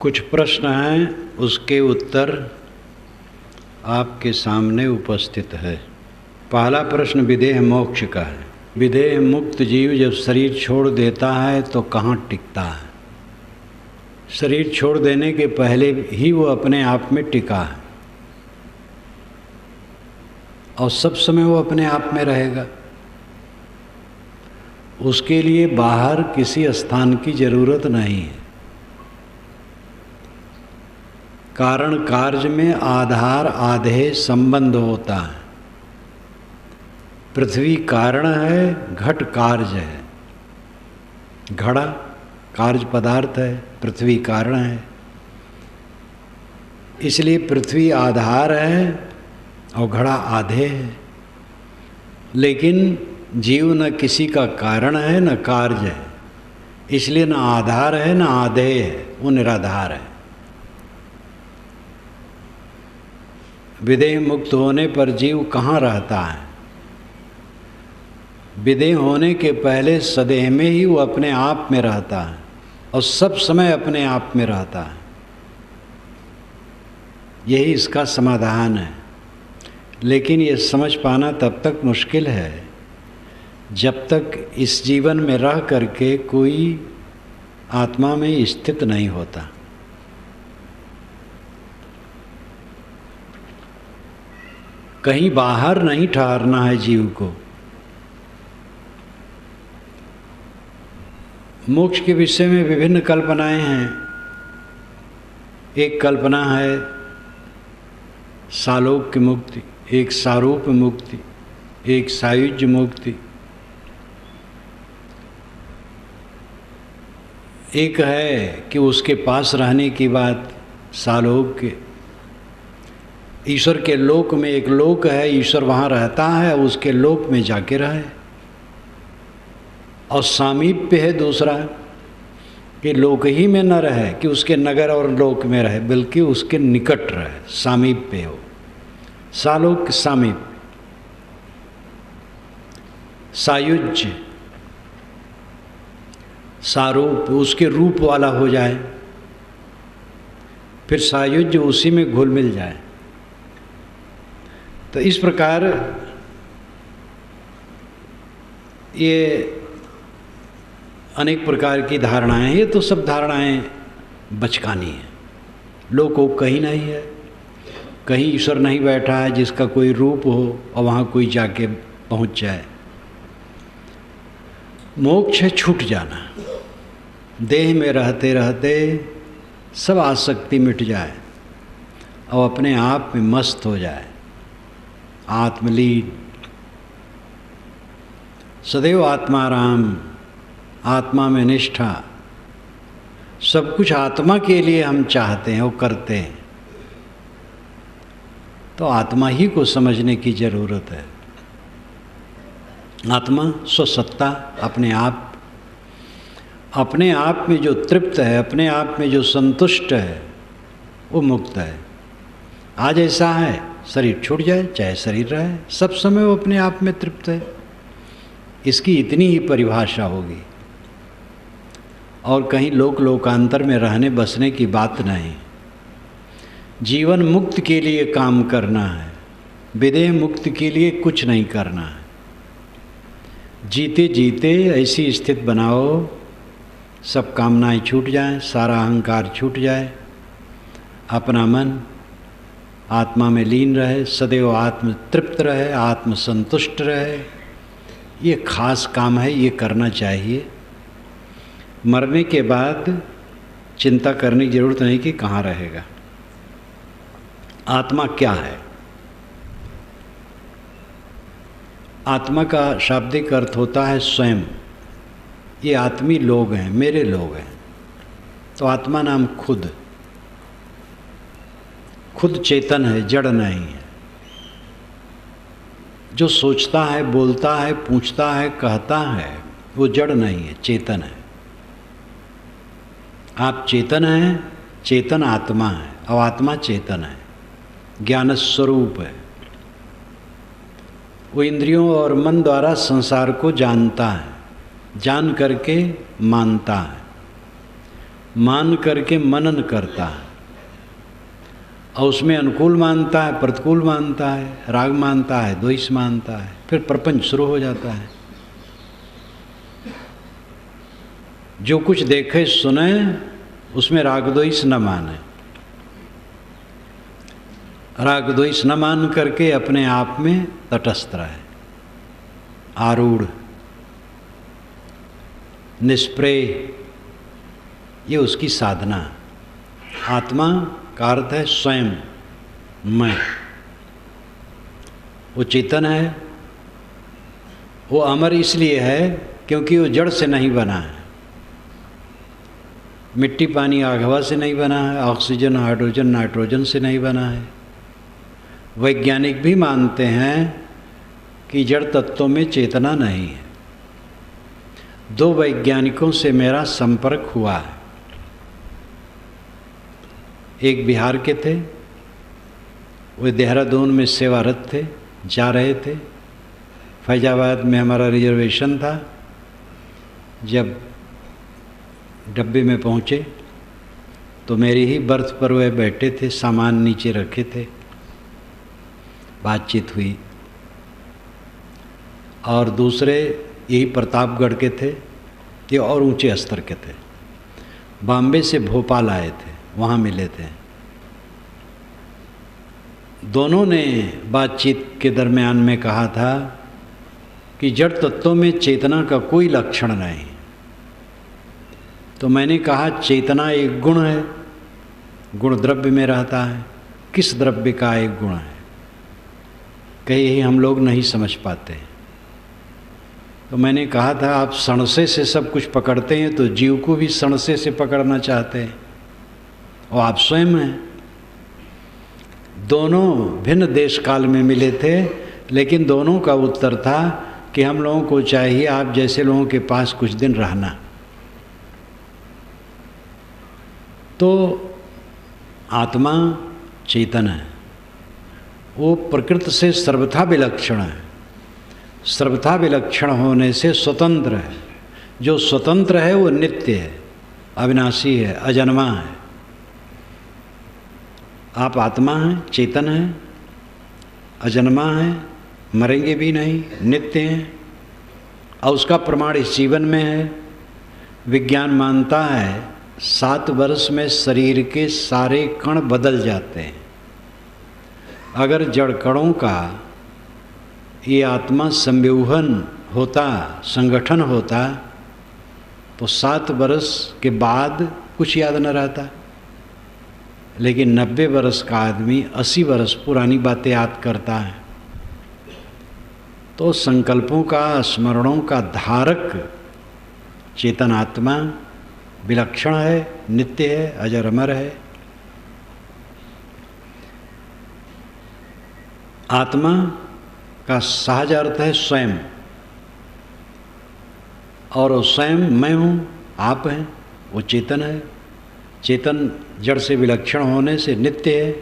कुछ प्रश्न हैं, उसके उत्तर आपके सामने उपस्थित है। पहला प्रश्न विदेह मोक्ष का है। विदेह मुक्त जीव जब शरीर छोड़ देता है तो कहाँ टिकता है? शरीर छोड़ देने के पहले ही वो अपने आप में टिका है और सब समय वो अपने आप में रहेगा। उसके लिए बाहर किसी स्थान की जरूरत नहीं है। कारण कार्य में आधार आधेय संबंध होता है। पृथ्वी कारण है, घट कार्य है। घड़ा कार्य पदार्थ है, पृथ्वी कारण है। इसलिए पृथ्वी आधार है और घड़ा आधेय है। लेकिन जीव न किसी का कारण है न कार्य है, इसलिए न आधार है न आधेय है, वो निराधार है। विदेह मुक्त होने पर जीव कहाँ रहता है? विदेह होने के पहले सदेह में ही वो अपने आप में रहता है और सब समय अपने आप में रहता है। यही इसका समाधान है। लेकिन ये समझ पाना तब तक मुश्किल है जब तक इस जीवन में रह करके कोई आत्मा में स्थित नहीं होता। कहीं बाहर नहीं ठहरना है जीव को। मोक्ष के विषय में विभिन्न कल्पनाएं हैं। एक कल्पना है सालोक्य मुक्ति, एक सारूप मुक्ति, एक सायुज्य मुक्ति, एक है कि उसके पास रहने की बात सालोक्य। ईश्वर के लोक में एक लोक है, ईश्वर वहाँ रहता है, उसके लोक में जाके रहे। और सामीप्य है दूसरा कि लोक ही में न रहे कि उसके नगर और लोक में रहे, बल्कि उसके निकट रहे, सामीप्य हो। सालोक्य सामीप्य। सायुज्य सारूप, उसके रूप वाला हो जाए, फिर सायुज्य उसी में घुल मिल जाए। तो इस प्रकार ये अनेक प्रकार की धारणाएं हैं। ये तो सब धारणाएं बचकानी हैं। लोगों को कहीं नहीं है, कहीं ईश्वर नहीं बैठा है जिसका कोई रूप हो और वहाँ कोई जाके पहुँच जाए। मोक्ष है छूट जाना। देह में रहते रहते सब आसक्ति मिट जाए और अपने आप में मस्त हो जाए, आत्मलीन। सदैव आत्माराम, आत्मा में निष्ठा। सब कुछ आत्मा के लिए हम चाहते हैं और करते हैं। तो आत्मा ही को समझने की जरूरत है। आत्मा स्वसत्ता, अपने आप में जो तृप्त है, अपने आप में जो संतुष्ट है, वो मुक्त है। आज ऐसा है, शरीर छूट जाए चाहे शरीर रहे, सब समय वो अपने आप में तृप्त है। इसकी इतनी ही परिभाषा होगी और कहीं लोकांतर में रहने बसने की बात नहीं। जीवन मुक्त के लिए काम करना है, विदेह मुक्त के लिए कुछ नहीं करना है। जीते जीते ऐसी स्थिति बनाओ, सब कामनाएं छूट जाएं, सारा अहंकार छूट जाए, अपना मन आत्मा में लीन रहे, सदैव आत्म तृप्त रहे, आत्म संतुष्ट रहे। ये खास काम है, ये करना चाहिए। मरने के बाद चिंता करने की जरूरत नहीं कि कहाँ रहेगा। आत्मा क्या है? आत्मा का शाब्दिक अर्थ होता है स्वयं। ये आत्मी लोग हैं, मेरे लोग हैं। तो आत्मा नाम खुद चेतन है, जड़ नहीं है। जो सोचता है, बोलता है, पूछता है, कहता है, वो जड़ नहीं है, चेतन है। आप चेतन हैं, चेतन आत्मा है और आत्मा चेतन है, ज्ञान स्वरूप है। वो इंद्रियों और मन द्वारा संसार को जानता है, जान करके मानता है। मान करके मनन करता है और उसमें अनुकूल मानता है, प्रतिकूल मानता है, राग मानता है, द्वेष मानता है, फिर प्रपंच शुरू हो जाता है। जो कुछ देखे सुने उसमें राग द्वेष न माने, राग द्वेष न मान करके अपने आप में तटस्थ रहे, आरूढ़, निष्प्रेय, ये उसकी साधना। आत्मा का अर्थ है स्वयं, मैं। वो चेतन है, वो अमर इसलिए है क्योंकि वो जड़ से नहीं बना है, मिट्टी पानी आग हवा से नहीं बना है, ऑक्सीजन हाइड्रोजन नाइट्रोजन से नहीं बना है। वैज्ञानिक भी मानते हैं कि जड़ तत्वों में चेतना नहीं है। 2 वैज्ञानिकों से मेरा संपर्क हुआ है, एक बिहार के थे, वे देहरादून में सेवारत थे, जा रहे थे। फैजाबाद में हमारा रिजर्वेशन था। जब डब्बे में पहुँचे तो मेरी ही बर्थ पर वह बैठे थे, सामान नीचे रखे थे, बातचीत हुई। और दूसरे यही प्रतापगढ़ के थे, ये और ऊंचे स्तर के थे, बॉम्बे से भोपाल आए थे, वहाँ मिले थे। दोनों ने बातचीत के दरमियान में कहा था कि जड़ तत्वों में चेतना का कोई लक्षण नहीं। तो मैंने कहा चेतना एक गुण है, गुण द्रव्य में रहता है। किस द्रव्य का एक गुण है? कहीं यही हम लोग नहीं समझ पाते। तो मैंने कहा था आप सणसे से सब कुछ पकड़ते हैं तो जीव को भी सणसे से पकड़ना चाहते हैं, और आप स्वयं हैं। दोनों भिन्न देश काल में मिले थे, लेकिन दोनों का उत्तर था कि हम लोगों को चाहिए आप जैसे लोगों के पास कुछ दिन रहना। तो आत्मा चेतन है, वो प्रकृति से सर्वथा विलक्षण है। सर्वथा विलक्षण होने से स्वतंत्र है। जो स्वतंत्र है वो नित्य है, अविनाशी है, अजन्मा है। आप आत्मा हैं, चेतन हैं, अजन्मा हैं, मरेंगे भी नहीं, नित्य हैं, और उसका प्रमाण इस जीवन में है। विज्ञान मानता है 7 वर्ष में शरीर के सारे कण बदल जाते हैं। अगर जड़ कणों का ये आत्मा संव्यूहन होता, संगठन होता, तो 7 वर्ष के बाद कुछ याद न रहता। लेकिन 90 वर्ष का आदमी 80 वर्ष पुरानी बातें याद करता है। तो संकल्पों का, स्मरणों का धारक चेतन आत्मा विलक्षण है, नित्य है, अजर अमर है। आत्मा का सहज अर्थ है स्वयं, और वो स्वयं मैं हूँ, आप हैं, वो चेतन है। चेतन जड़ से विलक्षण होने से नित्य है,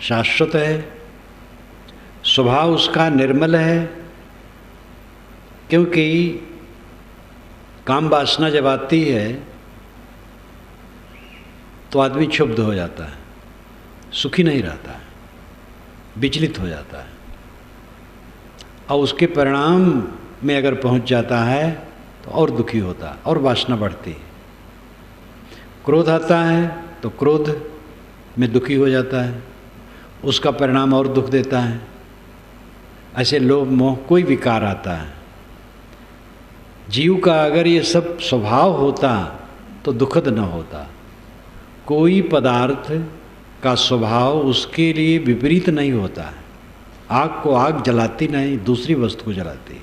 शाश्वत है। स्वभाव उसका निर्मल है, क्योंकि काम वासना जब आती है तो आदमी क्षुब्ध हो जाता है, सुखी नहीं रहता है, विचलित हो जाता है, और उसके परिणाम में अगर पहुंच जाता है तो और दुखी होता है और वासना बढ़ती है। क्रोध आता है तो क्रोध में दुखी हो जाता है, उसका परिणाम और दुख देता है। ऐसे लोभ मोह कोई विकार आता है। जीव का अगर ये सब स्वभाव होता तो दुखद न होता। कोई पदार्थ का स्वभाव उसके लिए विपरीत नहीं होता है। आग को आग जलाती नहीं, दूसरी वस्तु को जलाती है।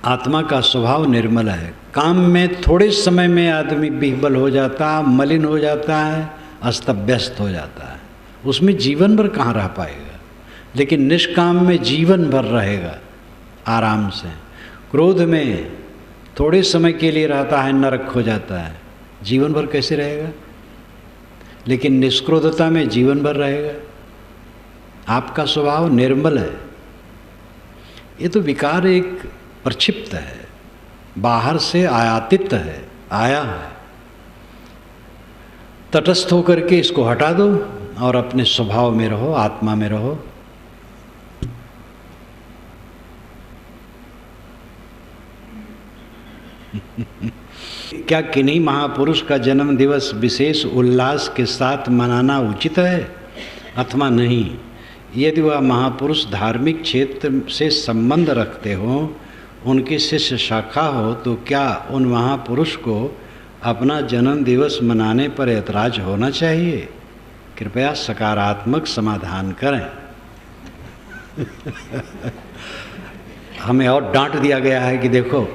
आत्मा का स्वभाव निर्मल है। काम में थोड़े समय में आदमी विह्वल हो जाता, मलिन हो जाता है, अस्त-व्यस्त हो जाता है, उसमें जीवन भर कहाँ रह पाएगा। लेकिन निष्काम में जीवन भर रहेगा आराम से। क्रोध में थोड़े समय के लिए रहता है, नरक हो जाता है, जीवन भर कैसे रहेगा। लेकिन निष्क्रोधता में जीवन भर रहेगा। आपका स्वभाव निर्मल है। ये तो विकार एक प्रक्षिप्त है, बाहर से आयातित है, आया है। तटस्थ होकर के इसको हटा दो और अपने स्वभाव में रहो, आत्मा में रहो। क्या किन्हीं महापुरुष का जन्म दिवस विशेष उल्लास के साथ मनाना उचित है अथवा नहीं? यदि वह महापुरुष धार्मिक क्षेत्र से संबंध रखते हो, उनकी शिष्य शाखा हो, तो क्या उन महापुरुष को अपना जन्म दिवस मनाने पर ऐतराज होना चाहिए? कृपया सकारात्मक समाधान करें। हमें और डांट दिया गया है कि देखो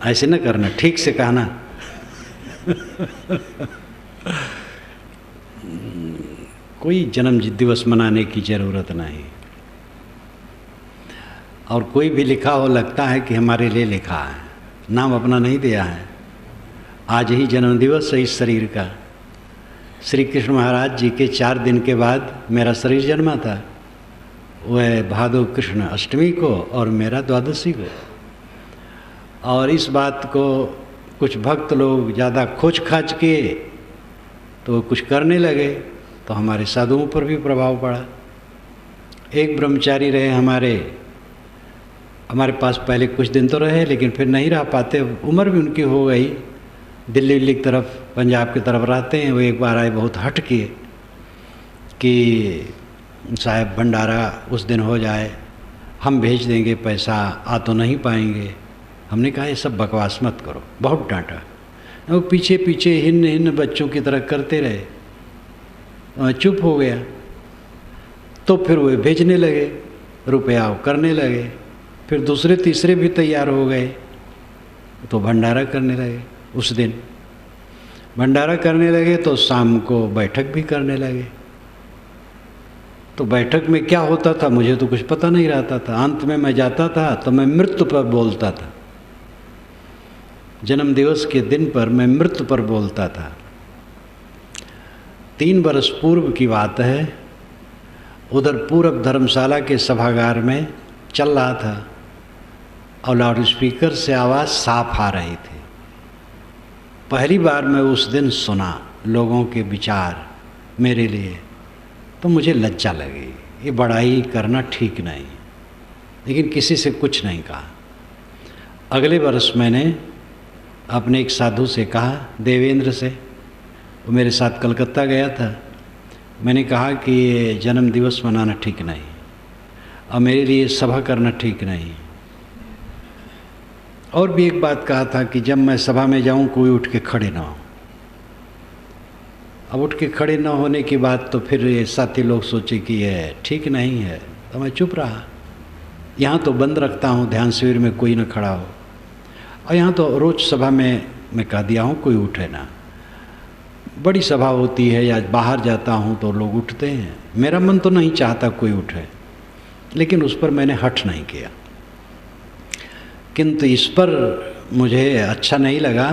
ऐसे न करना, ठीक से कहना। कोई जन्म दिवस मनाने की ज़रूरत नहीं। और कोई भी लिखा हो लगता है कि हमारे लिए लिखा है, नाम अपना नहीं दिया है। आज ही जन्म दिवस है इस शरीर का। श्री कृष्ण महाराज जी के 4 दिन के बाद मेरा शरीर जन्मा था, वह भादो कृष्ण अष्टमी को और मेरा द्वादशी को। और इस बात को कुछ भक्त लोग ज़्यादा खोज खाच किए तो कुछ करने लगे, तो हमारे साधुओं पर भी प्रभाव पड़ा। एक ब्रह्मचारी रहे हमारे पास पहले कुछ दिन तो रहे, लेकिन फिर नहीं रह पाते, उम्र भी उनकी हो गई, दिल्ली की तरफ, पंजाब की तरफ रहते हैं। वो एक बार आए बहुत हट किए कि साहब भंडारा उस दिन हो जाए, हम भेज देंगे पैसा, आ तो नहीं पाएंगे। हमने कहा ये सब बकवास मत करो, बहुत डांटा। वो पीछे पीछे हिन्न बच्चों की तरह करते रहे, चुप हो गया। तो फिर वे भेजने लगे, रुपया करने लगे, फिर दूसरे तीसरे भी तैयार हो गए, तो भंडारा करने लगे। उस दिन भंडारा करने लगे तो शाम को बैठक भी करने लगे। तो बैठक में क्या होता था मुझे तो कुछ पता नहीं रहता था। अंत में मैं जाता था तो मैं मृत्यु पर बोलता था। जन्म दिवस के दिन पर मैं मृत्यु पर बोलता था। 3 वर्ष पूर्व की बात है, उधर पूरब धर्मशाला के सभागार में चल रहा था और लाउड स्पीकर से आवाज़ साफ आ रही थी। पहली बार मैं उस दिन सुना लोगों के विचार मेरे लिए, तो मुझे लज्जा लगी। ये बड़ाई करना ठीक नहीं, लेकिन किसी से कुछ नहीं कहा। अगले वर्ष मैंने अपने एक साधु से कहा, देवेंद्र से, वो मेरे साथ कलकत्ता गया था। मैंने कहा कि ये जन्म दिवस मनाना ठीक नहीं और मेरे लिए सभा करना ठीक नहीं। और भी एक बात कहा था कि जब मैं सभा में जाऊं कोई उठ के खड़े ना हो। अब उठ के खड़े न होने की बात तो फिर ये साथी लोग सोचे कि ये ठीक नहीं है, तो मैं चुप रहा। यहाँ तो बंद रखता हूँ ध्यान शिविर में कोई न खड़ा हो, और यहाँ तो रोज सभा में मैं कह दिया हूँ कोई उठे ना। बड़ी सभा होती है या बाहर जाता हूँ तो लोग उठते हैं, मेरा मन तो नहीं चाहता कोई उठे, लेकिन उस पर मैंने हठ नहीं किया। किंतु इस पर मुझे अच्छा नहीं लगा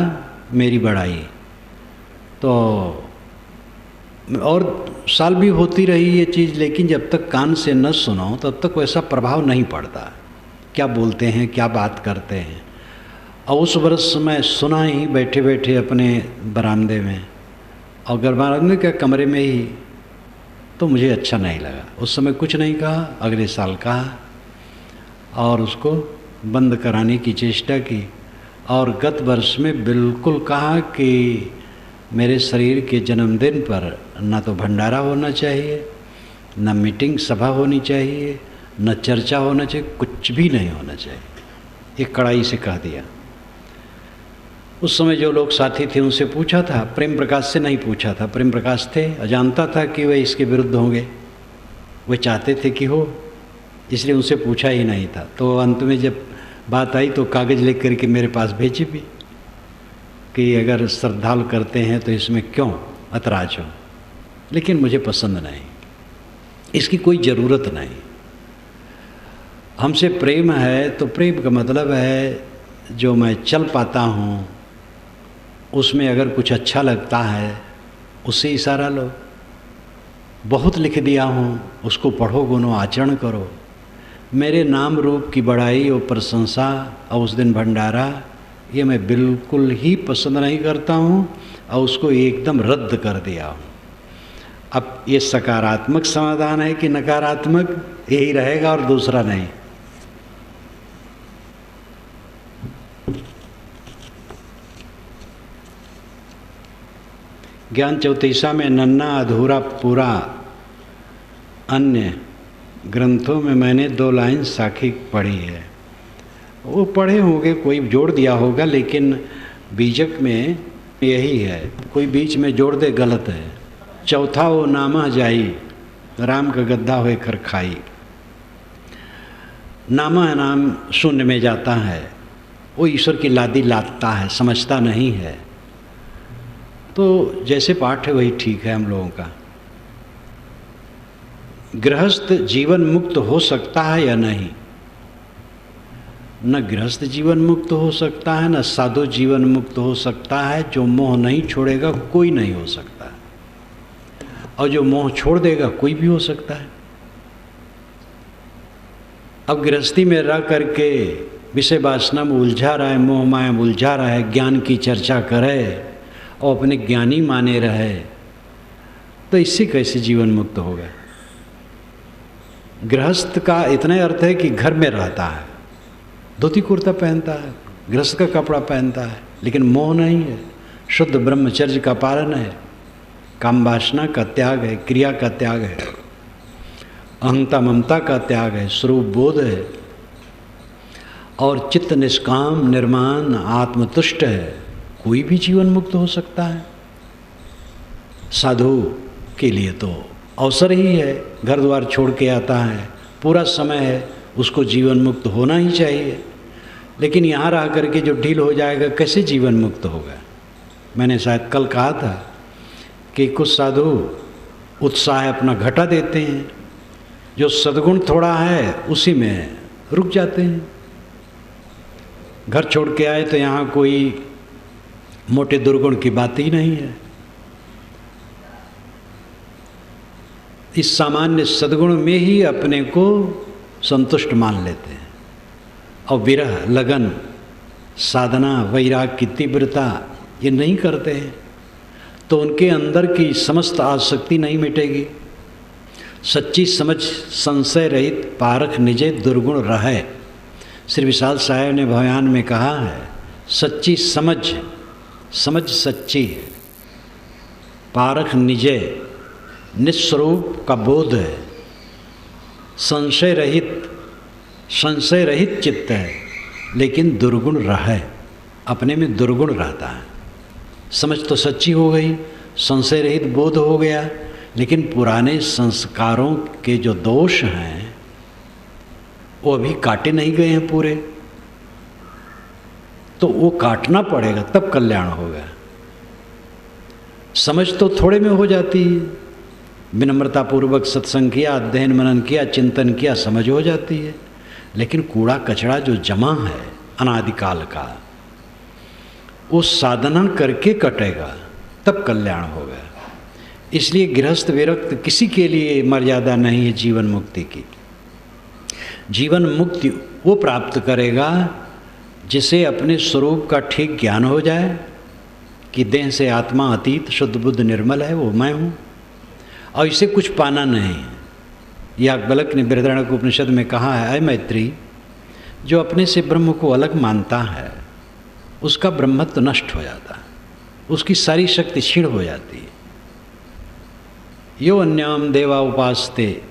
मेरी बड़ाई, तो और साल भी होती रही ये चीज़, लेकिन जब तक कान से न सुनो तब तक वैसा प्रभाव नहीं पड़ता। क्या बोलते हैं, क्या बात करते हैं। और उस वर्ष मैं सुना ही बैठे बैठे अपने बरामदे में और बरामदे के कमरे में ही, तो मुझे अच्छा नहीं लगा। उस समय कुछ नहीं कहा, अगले साल कहा और उसको बंद कराने की चेष्टा की। और गत वर्ष में बिल्कुल कहा कि मेरे शरीर के जन्मदिन पर न तो भंडारा होना चाहिए, न मीटिंग सभा होनी चाहिए, न चर्चा होना चाहिए, कुछ भी नहीं होना चाहिए। एक कड़ाई से कह दिया। उस समय जो लोग साथी थे उनसे पूछा था, प्रेम प्रकाश से नहीं पूछा था। प्रेम प्रकाश थे, जानता था कि वे इसके विरुद्ध होंगे, वे चाहते थे कि हो, इसलिए उनसे पूछा ही नहीं था। तो अंत में जब बात आई तो कागज़ लेकर करके मेरे पास भेजी भी कि अगर श्रद्धालु करते हैं तो इसमें क्यों ऐतराज हो, लेकिन मुझे पसंद नहीं, इसकी कोई ज़रूरत नहीं। हमसे प्रेम है तो प्रेम का मतलब है जो मैं चल पाता हूँ उसमें अगर कुछ अच्छा लगता है उससे इशारा लो। बहुत लिख दिया हूँ, उसको पढ़ो, गुनो, आचरण करो। मेरे नाम रूप की बड़ाई और प्रशंसा और उस दिन भंडारा ये मैं बिल्कुल ही पसंद नहीं करता हूँ और उसको एकदम रद्द कर दिया हूँ। अब ये सकारात्मक समाधान है कि नकारात्मक, यही रहेगा और दूसरा नहीं। ज्ञान चौतीसा में नन्ना अधूरा पूरा अन्य ग्रंथों में मैंने 2 लाइन साखी पढ़ी है। वो पढ़े होंगे, कोई जोड़ दिया होगा, लेकिन बीजक में यही है, कोई बीच में जोड़ दे गलत है। चौथा वो नामा जाई, राम का गद्दा होए कर खाई। नामा नाम शून्य में जाता है, वो ईश्वर की लादी लादता है, समझता नहीं है। तो जैसे पाठ है वही ठीक है हम लोगों का। गृहस्थ जीवन मुक्त हो सकता है या नहीं? न गृहस्थ जीवन मुक्त हो सकता है, न साधु जीवन मुक्त हो सकता है। जो मोह नहीं छोड़ेगा कोई नहीं हो सकता, और जो मोह छोड़ देगा कोई भी हो सकता है। अब गृहस्थी में रह करके विषय वासना में उलझा रहा है, मोह माया में उलझा रहा है, ज्ञान की चर्चा करे और अपने ज्ञानी माने रहे, तो इससे कैसे जीवन मुक्त होगा? गृहस्थ का इतना अर्थ है कि घर में रहता है, धोती कुर्ता पहनता है, गृहस्थ का कपड़ा पहनता है, लेकिन मोह नहीं है, शुद्ध ब्रह्मचर्य का पालन है, काम वासना का त्याग है, क्रिया का त्याग है, अहंता ममता का त्याग है, स्वरूप बोध है, और चित्त निष्काम निर्माण आत्मतुष्ट है। कोई भी जीवन मुक्त हो सकता है। साधु के लिए तो अवसर ही है, घर द्वार छोड़ के आता है, पूरा समय है, उसको जीवन मुक्त होना ही चाहिए। लेकिन यहाँ रह करके जो ढील हो जाएगा, कैसे जीवन मुक्त होगा? मैंने शायद कल कहा था कि कुछ साधु उत्साह अपना घटा देते हैं, जो सद्गुण थोड़ा है उसी में रुक जाते हैं। घर छोड़ के आए तो यहाँ कोई मोटे दुर्गुण की बात ही नहीं है। इस सामान्य सद्गुण में ही अपने को संतुष्ट मान लेते हैं, और विरह, लगन, साधना, वैराग की तीव्रता ये नहीं करते हैं, तो उनके अंदर की समस्त आसक्ति नहीं मिटेगी। सच्ची समझ संशय रहित पारख निजे दुर्गुण रहे। श्री विशाल साहेब ने बयान में कहा है, सच्ची समझ, समझ सच्ची है, पारख निजे, निस्वरूप का बोध है, संशय रहित चित्त है, लेकिन दुर्गुण रहे, अपने में दुर्गुण रहता है। समझ तो सच्ची हो गई, संशय रहित बोध हो गया, लेकिन पुराने संस्कारों के जो दोष हैं वो अभी काटे नहीं गए हैं पूरे, तो वो काटना पड़ेगा, तब कल्याण होगा। समझ तो थोड़े में हो जाती है, विनम्रतापूर्वक सत्संग किया, अध्ययन मनन किया, चिंतन किया, समझ हो जाती है। लेकिन कूड़ा कचरा जो जमा है अनादिकाल का, वो साधना करके कटेगा, तब कल्याण होगा। इसलिए गृहस्थ विरक्त किसी के लिए मर्यादा नहीं है जीवन मुक्ति की। जीवन मुक्ति वो प्राप्त करेगा जिसे अपने स्वरूप का ठीक ज्ञान हो जाए कि देह से आत्मा अतीत, शुद्ध बुद्ध निर्मल है, वो मैं हूँ, और इसे कुछ पाना नहीं। याज्ञवल्क्य ने बृहदारण्यक उपनिषद में कहा है, अय मैत्री, जो अपने से ब्रह्म को अलग मानता है उसका ब्रह्मत्व नष्ट हो जाता है, उसकी सारी शक्ति क्षीण हो जाती है। यो अन्याम देवा उपासते,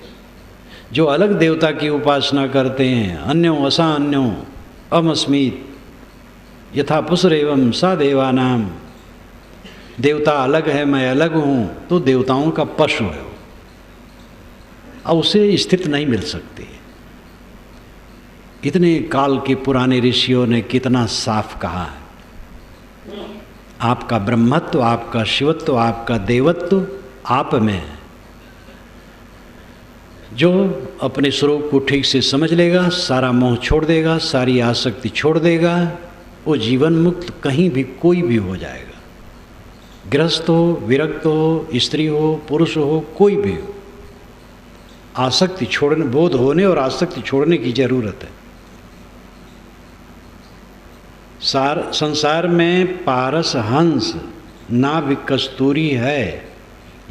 जो अलग देवता की उपासना करते हैं, अन्यो असा अन्यो अमस्मीत यथा पुसरेवम सा देवानाम, देवता अलग है, मैं अलग हूँ, तो देवताओं का पशु है, और उसे स्थिति नहीं मिल सकती। इतने काल के पुराने ऋषियों ने कितना साफ कहा है, आपका ब्रह्मत्व, आपका शिवत्व, आपका देवत्व आप में है। जो अपने स्वरूप को ठीक से समझ लेगा, सारा मोह छोड़ देगा, सारी आसक्ति छोड़ देगा, वो जीवन मुक्त कहीं भी कोई भी हो जाएगा। गृहस्थ हो, विरक्त हो, स्त्री हो, पुरुष हो, कोई भी हो, आसक्ति छोड़ने, बोध होने और आसक्ति छोड़ने की जरूरत है। संसार में पारस हंस नाभि कस्तूरी है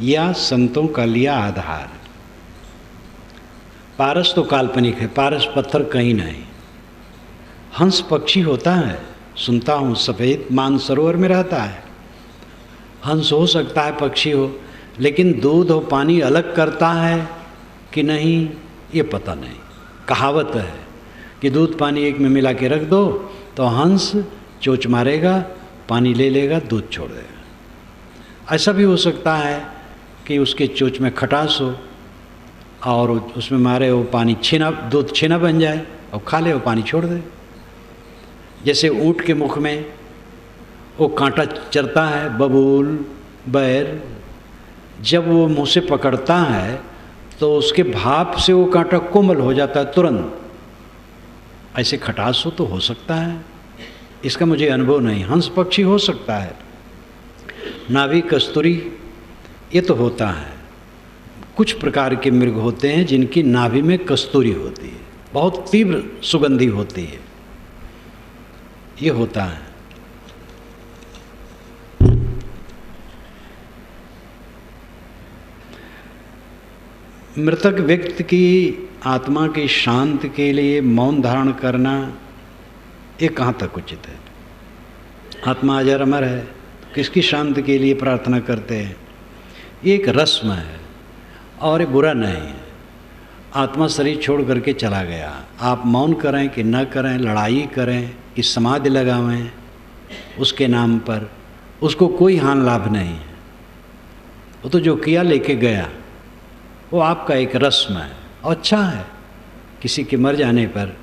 या संतों का लिया आधार। पारस तो काल्पनिक है, पारस पत्थर कहीं नहीं। हंस पक्षी होता है, सुनता हूँ, सफ़ेद मानसरोवर में रहता है। हंस हो सकता है, पक्षी हो, लेकिन दूध और पानी अलग करता है कि नहीं ये पता नहीं। कहावत है कि दूध पानी एक में मिला के रख दो तो हंस चोंच मारेगा, पानी ले लेगा, दूध छोड़ देगा। ऐसा भी हो सकता है कि उसके चोंच में खटास हो और उसमें मारे वो पानी छीना, दूध छीना बन जाए और खा ले, वो पानी छोड़ दे। जैसे ऊँट के मुख में वो कांटा चरता है, बबूल, बैर, जब वो मुँह से पकड़ता है तो उसके भाप से वो कांटा कोमल हो जाता है तुरंत। ऐसे खटास हो सकता है, इसका मुझे अनुभव नहीं। हंस पक्षी हो सकता है। नाभि कस्तूरी ये तो होता है। कुछ प्रकार के मृग होते हैं जिनकी नाभि में कस्तूरी होती है, बहुत तीव्र सुगंधी होती है, ये होता है। मृतक व्यक्ति की आत्मा के शांति के लिए मौन धारण करना ये कहाँ तक उचित है? आत्मा अजर अमर है, किसकी शांति के लिए प्रार्थना करते हैं? ये एक रस्म है और ये बुरा नहीं है। आत्मा शरीर छोड़ करके चला गया, आप मौन करें कि न करें, लड़ाई करें कि समाधि लगावें उसके नाम पर, उसको कोई हानि लाभ नहीं है। वो तो जो किया लेके गया, वो आपका एक रस्म है और अच्छा है। किसी के मर जाने पर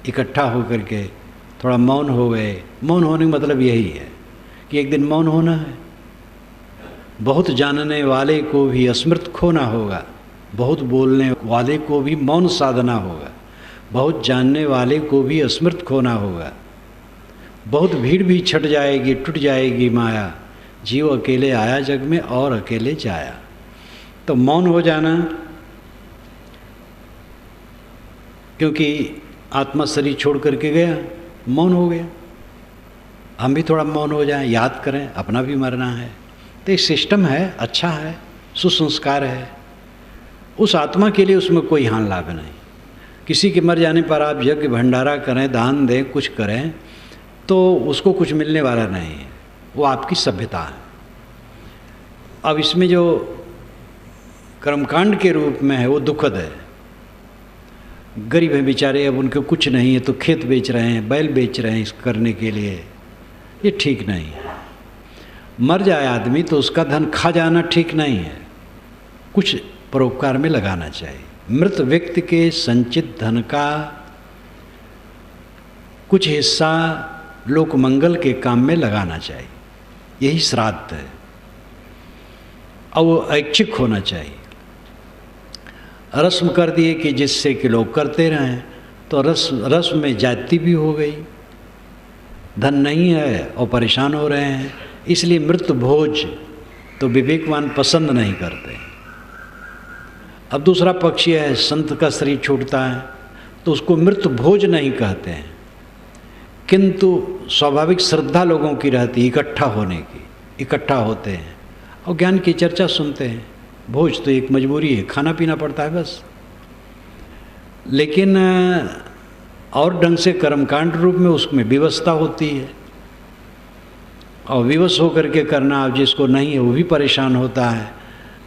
इकट्ठा होकर के थोड़ा मौन हो गए। मौन होने का मतलब यही है कि एक दिन मौन होना है। बहुत जानने वाले को भी अस्मृत खोना होगा, बहुत बोलने वाले को भी मौन साधना होगा, बहुत जानने वाले को भी अस्मृत खोना होगा। बहुत भीड़ भी छट जाएगी, टूट जाएगी माया, जीव अकेले आया जग में और अकेले जाया। तो मौन हो जाना, क्योंकि आत्मा शरीर छोड़ करके गया, मौन हो गया। हम भी थोड़ा मौन हो जाएं, याद करें अपना भी मरना है। तो एक सिस्टम है, अच्छा है, सुसंस्कार है। उस आत्मा के लिए उसमें कोई हानि लाभ नहीं। किसी के मर जाने पर आप यज्ञ भंडारा करें, दान दें, कुछ करें तो उसको कुछ मिलने वाला नहीं है, वो आपकी सभ्यता है। अब इसमें जो कर्मकांड के रूप में है वो दुखद है। गरीब हैं बेचारे, अब उनके कुछ नहीं है तो खेत बेच रहे हैं, बैल बेच रहे हैं इस करने के लिए, ये ठीक नहीं है। मर जाए आदमी तो उसका धन खा जाना ठीक नहीं है, कुछ परोपकार में लगाना चाहिए। मृत व्यक्ति के संचित धन का कुछ हिस्सा लोक मंगल के काम में लगाना चाहिए, यही श्राद्ध है। और वो ऐच्छिक होना चाहिए। रस्म कर दिए कि जिससे कि लोग करते रहें, तो रस्म में जाति भी हो गई। धन नहीं है और परेशान हो रहे हैं, इसलिए मृत भोज तो विवेकवान पसंद नहीं करते। अब दूसरा पक्ष है, संत का शरीर छूटता है तो उसको मृत भोज नहीं कहते हैं, किंतु स्वाभाविक श्रद्धा लोगों की रहती इकट्ठा होने की, इकट्ठा होते हैं और ज्ञान की चर्चा सुनते हैं। भोज तो एक मजबूरी है, खाना पीना पड़ता है बस। लेकिन और ढंग से कर्मकांड रूप में उसमें विवशता होती है और विवश होकर के करना, अब जिसको नहीं है वो भी परेशान होता है।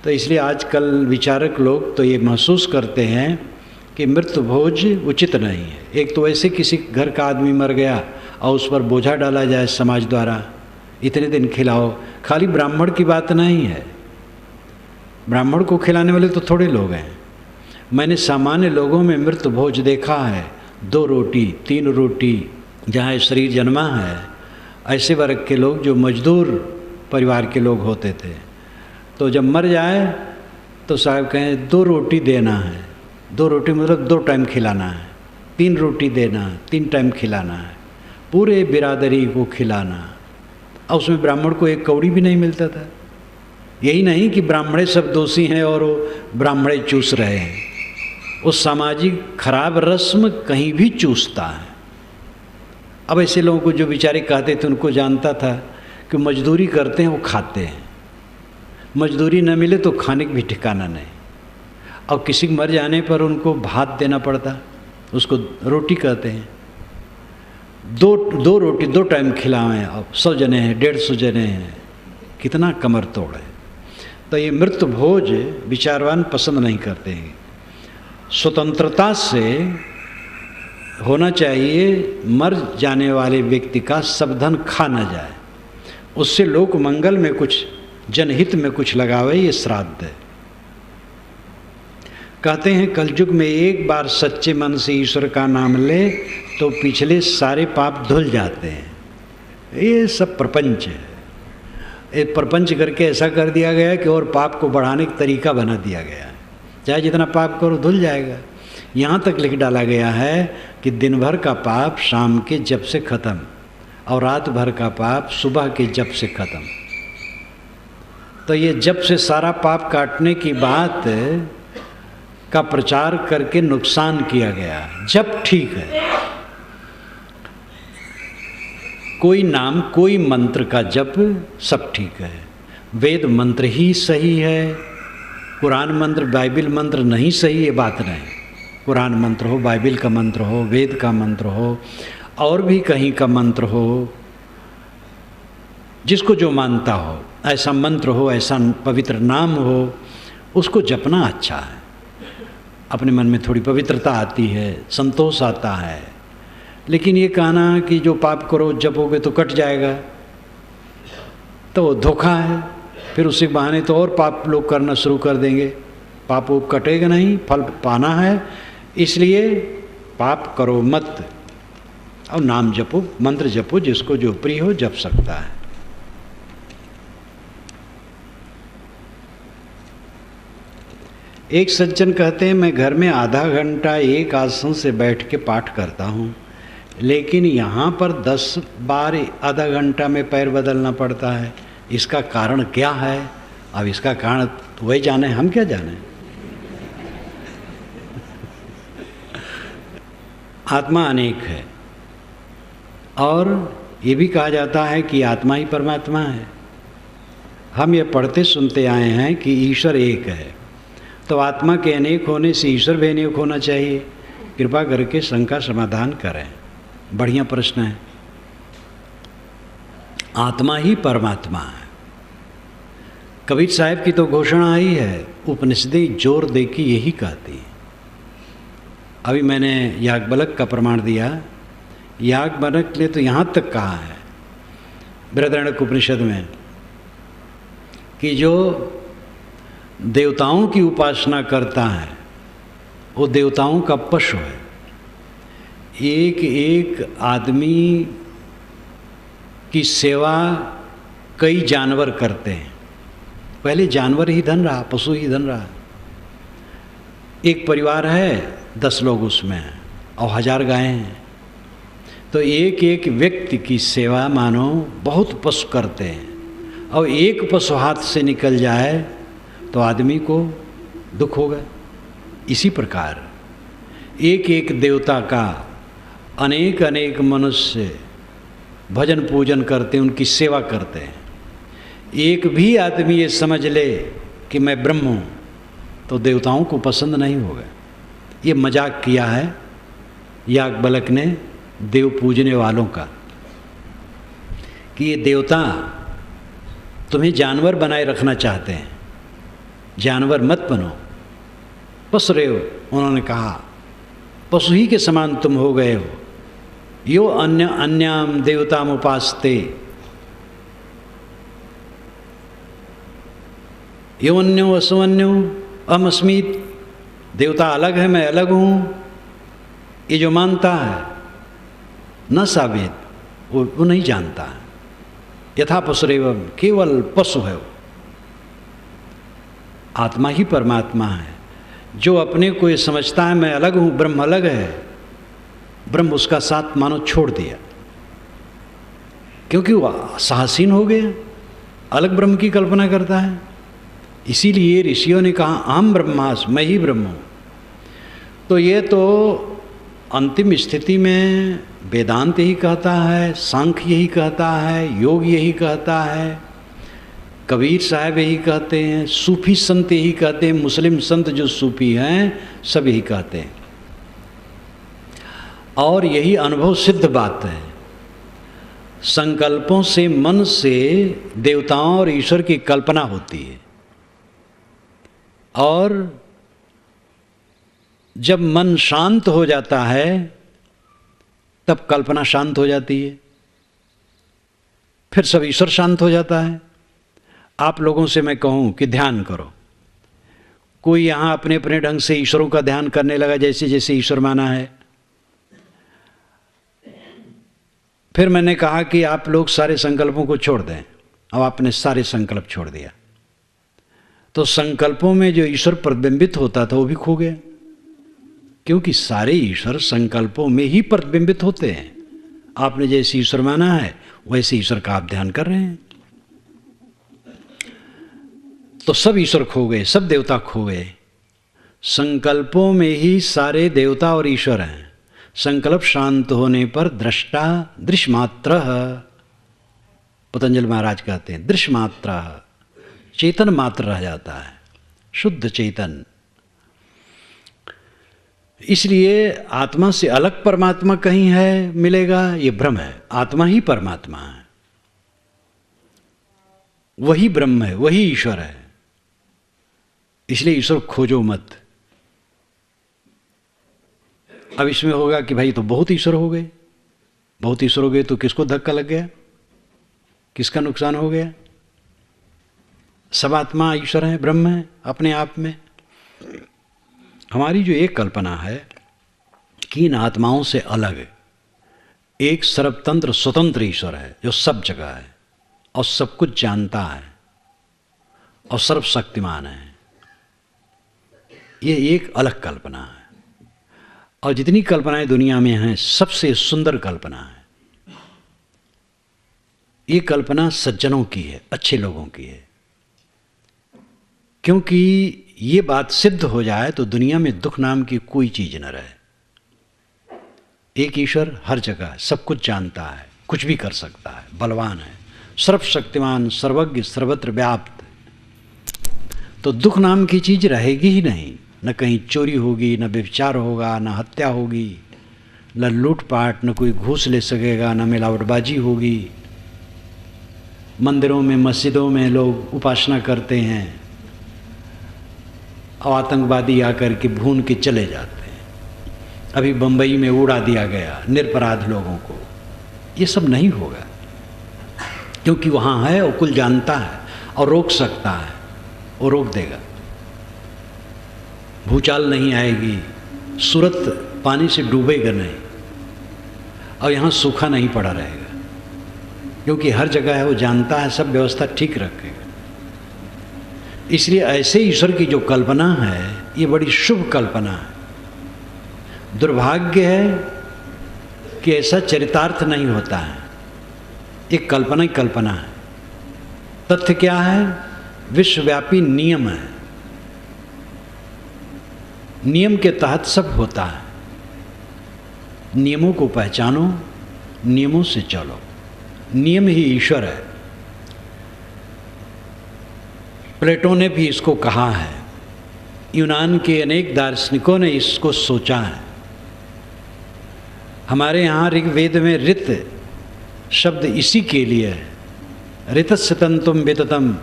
तो इसलिए आजकल विचारक लोग तो ये महसूस करते हैं कि मृत भोज उचित नहीं है। एक तो ऐसे किसी घर का आदमी मर गया और उस पर बोझा डाला जाए समाज द्वारा, इतने दिन खिलाओ। खाली ब्राह्मण की बात नहीं है, ब्राह्मण को खिलाने वाले तो थोड़े लोग हैं। मैंने सामान्य लोगों में मृत भोज देखा है, 2 रोटी 3 रोटी, जहाँ शरीर जन्मा है। ऐसे वर्ग के लोग जो मजदूर परिवार के लोग होते थे, तो जब मर जाए तो साहब कहें 2 रोटी देना है। 2 रोटी मतलब 2 टाइम खिलाना है, 3 रोटी देना, 3 टाइम खिलाना है, पूरे बिरादरी को खिलाना। और उसमें ब्राह्मण को 1 कौड़ी भी नहीं मिलता था। यही नहीं कि ब्राह्मणे सब दोषी हैं और वो ब्राह्मणे चूस रहे हैं, वो सामाजिक खराब रस्म कहीं भी चूसता है। अब ऐसे लोगों को जो बेचारे कहते थे उनको जानता था कि मजदूरी करते हैं वो खाते हैं, मजदूरी न मिले तो खाने की भी ठिकाना नहीं। और किसी के मर जाने पर उनको भात देना पड़ता, उसको रोटी कहते हैं। दो रोटी 2 टाइम खिलावें, अब 100 जने हैं, 150 जने हैं, कितना कमर तोड़ है। तो ये मृत भोज विचारवान पसंद नहीं करते हैं। स्वतंत्रता से होना चाहिए, मर जाने वाले व्यक्ति का सब धन खा न जाए, उससे लोक मंगल में कुछ, जनहित में कुछ लगावे, ये श्राद्ध है। कहते हैं कलयुग में एक बार सच्चे मन से ईश्वर का नाम ले तो पिछले सारे पाप धुल जाते हैं। ये सब प्रपंच है, ये प्रपंच करके ऐसा कर दिया गया है कि और पाप को बढ़ाने का तरीका बना दिया गया है। चाहे जितना पाप करो धुल जाएगा। यहाँ तक लिख डाला गया है कि दिन भर का पाप शाम के जप से ख़त्म और रात भर का पाप सुबह के जप से ख़त्म। तो ये जप से सारा पाप काटने की बात का प्रचार करके नुकसान किया गया। जप ठीक है, कोई नाम कोई मंत्र का जप सब ठीक है, वेद मंत्र ही सही है, कुरान मंत्र बाइबिल मंत्र नहीं सही, ये बात नहीं। कुरान मंत्र हो, बाइबिल का मंत्र हो, वेद का मंत्र हो, और भी कहीं का मंत्र हो, जिसको जो मानता हो, ऐसा मंत्र हो, ऐसा पवित्र नाम हो, उसको जपना अच्छा है। अपने मन में थोड़ी पवित्रता आती है, संतोष आता है। लेकिन ये कहना कि जो पाप करो जपोगे तो कट जाएगा, तो धोखा है। फिर उसी बहाने तो और पाप लोग करना शुरू कर देंगे। पाप वो कटेगा नहीं, फल पाना है, इसलिए पाप करो मत और नाम जपो, मंत्र जपो, जिसको जो प्रिय हो जप सकता है। एक सज्जन कहते हैं मैं घर में आधा घंटा एक आसन से बैठ के पाठ करता हूँ, लेकिन यहाँ पर 10 बार आधा घंटा में पैर बदलना पड़ता है, इसका कारण क्या है? अब इसका कारण वही जाने, हम क्या जाने। आत्मा अनेक है और ये भी कहा जाता है कि आत्मा ही परमात्मा है। हम ये पढ़ते सुनते आए हैं कि ईश्वर एक है, तो आत्मा के अनेक होने से ईश्वर भी अनेक होना चाहिए। कृपा करके शंका समाधान करें। बढ़िया प्रश्न है। आत्मा ही परमात्मा है। कबीर साहब की तो घोषणा आई है, उपनिषदें जोर दे के यही कहती है। अभी मैंने याज्ञवल्क्य का प्रमाण दिया। याज्ञवल्क्य ने तो यहाँ तक कहा है बृहदारण्यक उपनिषद में कि जो देवताओं की उपासना करता है वो देवताओं का पशु है। एक एक आदमी की सेवा कई जानवर करते हैं। पहले जानवर ही धन रहा, पशु ही धन रहा। एक परिवार है, 10 लोग उसमें हैं और 1000 गायें हैं, तो एक एक व्यक्ति की सेवा मानो बहुत पशु करते हैं। और एक पशु हाथ से निकल जाए तो आदमी को दुख होगा। इसी प्रकार एक एक देवता का अनेक अनेक मनुष्य भजन पूजन करते हैं, उनकी सेवा करते हैं। एक भी आदमी ये समझ ले कि मैं ब्रह्म हूँ तो देवताओं को पसंद नहीं होगा। ये मजाक किया है याज्ञवल्क्य ने देव पूजने वालों का कि ये देवता तुम्हें जानवर बनाए रखना चाहते हैं, जानवर मत बनो, पशु रहे हो। उन्होंने कहा पशु ही के समान तुम हो गए हो। यो अन्य अन्याम देवताम उपासते, यो अन्यो असुअन्यो अहमस्मीत। देवता अलग है, मैं अलग हूँ, ये जो मानता है न सावेद, वो नहीं जानता है। यथा पशुरेव, केवल पशु है वो। आत्मा ही परमात्मा है। जो अपने को ये समझता है मैं अलग हूँ, ब्रह्म अलग है, ब्रह्म उसका साथ मानो छोड़ दिया, क्योंकि वो साहसीन हो गया, अलग ब्रह्म की कल्पना करता है। इसीलिए ऋषियों ने कहा अहम ब्रह्मास्मि, मैं ही ब्रह्म हूँ। तो ये तो अंतिम स्थिति में वेदांत यही कहता है, सांख्य यही कहता है, योग यही कहता है, कबीर साहब यही कहते हैं, सूफी संत यही कहते हैं, मुस्लिम संत जो सूफी हैं सब यही कहते हैं, और यही अनुभव सिद्ध बात है। संकल्पों से, मन से देवताओं और ईश्वर की कल्पना होती है, और जब मन शांत हो जाता है तब कल्पना शांत हो जाती है, फिर सब ईश्वर शांत हो जाता है। आप लोगों से मैं कहूँ कि ध्यान करो, कोई यहाँ अपने अपने ढंग से ईश्वरों का ध्यान करने लगा, जैसे जैसे ईश्वर माना है। फिर मैंने कहा कि आप लोग सारे संकल्पों को छोड़ दें, अब आपने सारे संकल्प छोड़ दिया तो संकल्पों में जो ईश्वर प्रतिबिंबित होता था वो भी खो गया, क्योंकि सारे ईश्वर संकल्पों में ही प्रतिबिंबित होते हैं। आपने जैसे ईश्वर माना है वैसे ईश्वर का आप ध्यान कर रहे हैं, तो सब ईश्वर खो गए, सब देवता खो गए। संकल्पों में ही सारे देवता और ईश्वर हैं। संकल्प शांत होने पर दृष्टा दृश्यमात्र, पतंजलि महाराज कहते हैं दृश्यमात्र, चेतन मात्र रह जाता है, शुद्ध चेतन। इसलिए आत्मा से अलग परमात्मा कहीं है मिलेगा, ये भ्रम है। आत्मा ही परमात्मा है, वही ब्रह्म है, वही ईश्वर है। इसलिए ईश्वर खोजो मत। अब इसमें होगा कि भाई तो बहुत ईश्वर हो गए, बहुत ईश्वर हो गए तो किसको धक्का लग गया, किसका नुकसान हो गया? सब आत्मा ईश्वर है, ब्रह्म है अपने आप में। हमारी जो एक कल्पना है कि इन आत्माओं से अलग एक सर्वतंत्र स्वतंत्र ईश्वर है जो सब जगह है और सब कुछ जानता है और सर्वशक्तिमान है, ये एक अलग कल्पना है। और जितनी कल्पनाएं दुनिया में हैं सबसे सुंदर कल्पना है। ये कल्पना सज्जनों की है, अच्छे लोगों की है, क्योंकि ये बात सिद्ध हो जाए तो दुनिया में दुख नाम की कोई चीज न रहे। एक ईश्वर हर जगह सब कुछ जानता है, कुछ भी कर सकता है, बलवान है, सर्वशक्तिमान, सर्वज्ञ, सर्वत्र व्याप्त, तो दुख नाम की चीज रहेगी ही नहीं। न कहीं चोरी होगी, न व्यभिचार होगा, न हत्या होगी, न लूटपाट, न कोई घूस ले सकेगा, न मिलावटबाजी होगी। मंदिरों में, मस्जिदों में लोग उपासना करते हैं और आतंकवादी आकर के भून के चले जाते हैं। अभी बंबई में उड़ा दिया गया निरपराध लोगों को। ये सब नहीं होगा, क्योंकि वहाँ है और कुल जानता है और रोक सकता है, वो रोक देगा। भूचाल नहीं आएगी, सूरत पानी से डूबेगा नहीं, और यहाँ सूखा नहीं पड़ा रहेगा, क्योंकि हर जगह है, वो जानता है, सब व्यवस्था ठीक रखेगा। इसलिए ऐसे ईश्वर की जो कल्पना है ये बड़ी शुभ कल्पना है। दुर्भाग्य है कि ऐसा चरितार्थ नहीं होता है, एक कल्पना ही कल्पना है। तथ्य क्या है? विश्वव्यापी नियम है, नियम के तहत सब होता है। नियमों को पहचानो, नियमों से चलो, नियम ही ईश्वर है। प्लेटो ने भी इसको कहा है, यूनान के अनेक दार्शनिकों ने इसको सोचा है। हमारे यहाँ ऋग्वेद में ऋत शब्द इसी के लिए है, ऋतस्य तंतुम विततम,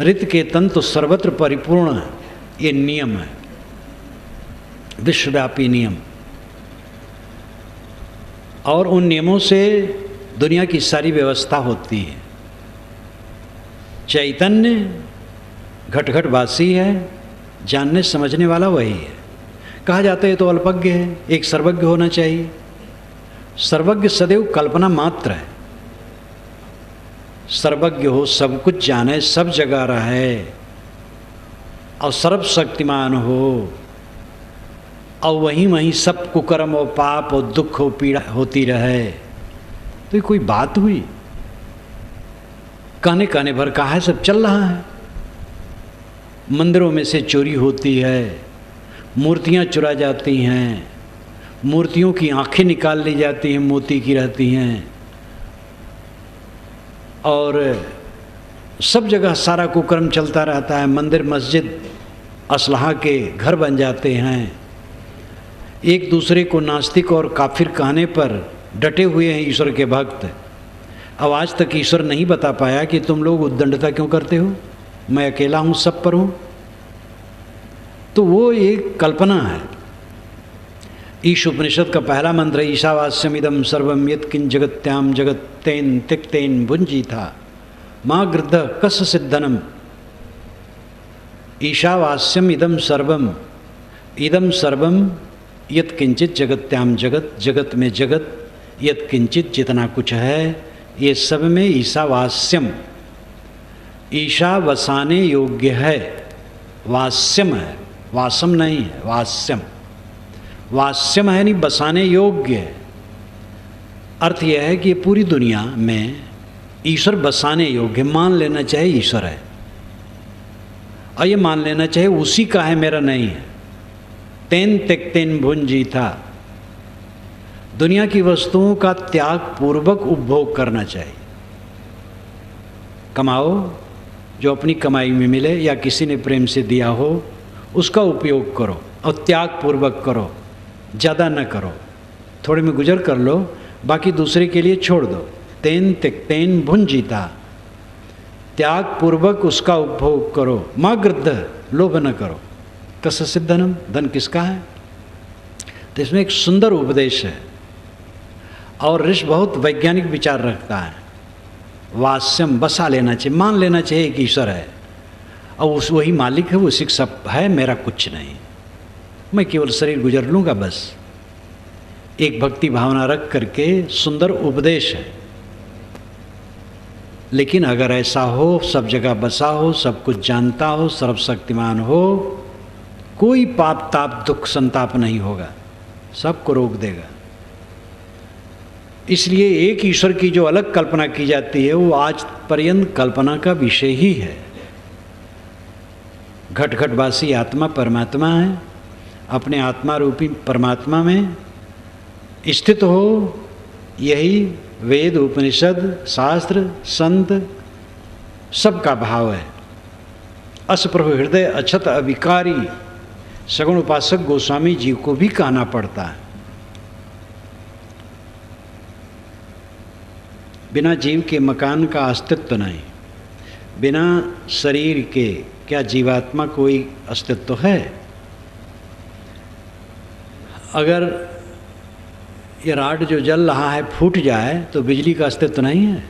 ऋत के तंतु सर्वत्र परिपूर्ण, ये नियम है, विश्वव्यापी नियम। और उन नियमों से दुनिया की सारी व्यवस्था होती है। चैतन्य घटघटवासी है, जानने समझने वाला वही है। कहा जाता है तो अल्पज्ञ है, एक सर्वज्ञ होना चाहिए। सर्वज्ञ सदैव कल्पना मात्र है। सर्वज्ञ हो, सब कुछ जाने, सब जगह रहे और सर्वशक्तिमान हो, और वहीं वहीं सब कुकर्म और पाप और दुख और पीड़ा होती रहे, तो ये कोई बात हुई? कहने कहने भर कहा है, सब चल रहा है। मंदिरों में से चोरी होती है, मूर्तियां चुरा जाती हैं, मूर्तियों की आंखें निकाल ली जाती हैं, मोती की रहती हैं, और सब जगह सारा कुकर्म चलता रहता है। मंदिर मस्जिद असलहा के घर बन जाते हैं। एक दूसरे को नास्तिक और काफिर कहने पर डटे हुए हैं ईश्वर के भक्त। अब आज तक ईश्वर नहीं बता पाया कि तुम लोग उद्दंडता क्यों करते हो, मैं अकेला हूँ, सब पर हूँ। तो वो एक कल्पना है। ईश उपनिषद का पहला मंत्र ईशावास्यम इदम सर्वम यत्किंच जगत्याम जगत्तेन तिक्तेन भुंजी था माँ गृद्ध कस सिद्धनम। ईशावास्यम इदम सर्वम यत्किंचित जगत्याम जगत, जगत में जगत, यत्किंचित जितना कुछ है ये सब में ईशावास्यम, ईशा वसाने योग्य है, वास्यम है, वासम नहीं है, वास्यम। वास्यम है नहीं, बसाने योग्य है। अर्थ यह है कि पूरी दुनिया में ईश्वर बसाने योग्य, मान लेना चाहिए ईश्वर है, और ये मान लेना चाहिए उसी का है, मेरा नहीं है। तेन त्यक्तेन भुंजी था, दुनिया की वस्तुओं का त्याग पूर्वक उपभोग करना चाहिए। कमाओ, जो अपनी कमाई में मिले या किसी ने प्रेम से दिया हो उसका उपयोग करो, और त्याग पूर्वक करो, ज़्यादा न करो, थोड़े में गुजर कर लो, बाकी दूसरे के लिए छोड़ दो। तेन त्यक्तेन भुंजीता, त्याग पूर्वक उसका उपभोग करो। माँ गृद्ध, लोभ न करो। कस सिद्धनम, धन किसका है। तो इसमें एक सुंदर उपदेश है, और ऋषि बहुत वैज्ञानिक विचार रखता है। वास्यम, बसा लेना चाहिए, मान लेना चाहिए कि ईश्वर है, और उस वही मालिक है, उसी सब है, मेरा कुछ नहीं, मैं केवल शरीर गुजर लूँगा बस। एक भक्ति भावना रख करके सुंदर उपदेश है। लेकिन अगर ऐसा हो, सब जगह बसा हो, सब कुछ जानता हो, सर्वशक्तिमान हो, कोई पाप ताप दुख संताप नहीं होगा, सबको रोक देगा। इसलिए एक ईश्वर की जो अलग कल्पना की जाती है वो आज पर्यंत कल्पना का विषय ही है। घट घटवासी आत्मा परमात्मा है, अपने आत्मा रूपी परमात्मा में स्थित हो, यही वेद उपनिषद शास्त्र संत सबका भाव है। अस प्रभु हृदय अछत अविकारी सगुण उपासक गोस्वामी जी को भी कहना पड़ता है। बिना जीव के मकान का अस्तित्व नहीं, बिना शरीर के क्या जीवात्मा कोई अस्तित्व है। अगर ये राड जो जल रहा है फूट जाए तो बिजली का अस्तित्व नहीं है।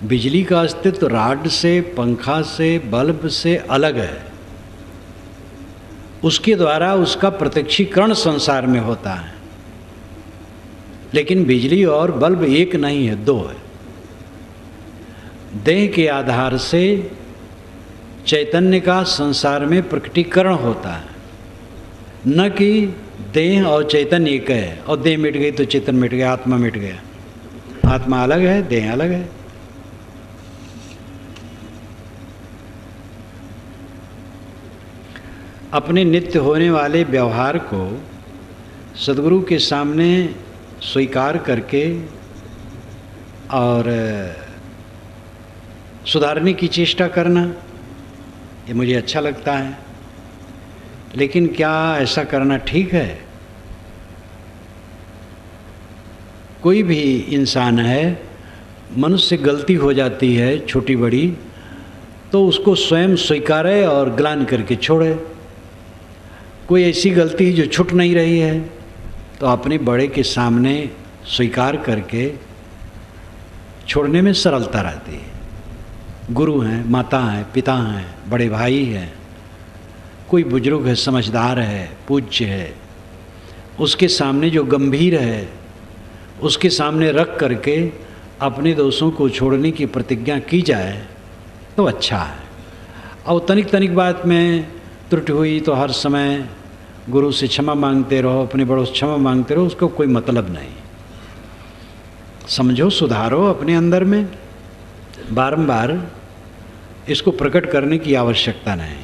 बिजली का अस्तित्व राड से, पंखा से, बल्ब से अलग है। उसके द्वारा उसका प्रत्यक्षीकरण संसार में होता है। लेकिन बिजली और बल्ब एक नहीं है, दो है। देह के आधार से चैतन्य का संसार में प्रकटीकरण होता है, न कि देह और चैतन्य एक है, और देह मिट गई तो चेतन मिट गया, आत्मा मिट गया। आत्मा अलग है, देह अलग है। अपने नित्य होने वाले व्यवहार को सद्गुरु के सामने स्वीकार करके और सुधारने की चेष्टा करना, ये मुझे अच्छा लगता है। लेकिन क्या ऐसा करना ठीक है? कोई भी इंसान है, मनुष्य गलती हो जाती है छोटी बड़ी, तो उसको स्वयं स्वीकारे और ग्लानि करके छोड़े। कोई ऐसी गलती जो छूट नहीं रही है तो अपने बड़े के सामने स्वीकार करके छोड़ने में सरलता रहती है। गुरु हैं, माता हैं, पिता हैं, बड़े भाई हैं, कोई बुजुर्ग है, समझदार है, पूज्य है, उसके सामने जो गंभीर है उसके सामने रख करके अपने दोषों को छोड़ने की प्रतिज्ञा की जाए तो अच्छा है। और तनिक तनिक बात में त्रुटि हुई तो हर समय गुरु से क्षमा मांगते रहो, अपने बड़ों से क्षमा मांगते रहो, उसको कोई मतलब नहीं। समझो, सुधारो अपने अंदर में, बारंबार इसको प्रकट करने की आवश्यकता नहीं।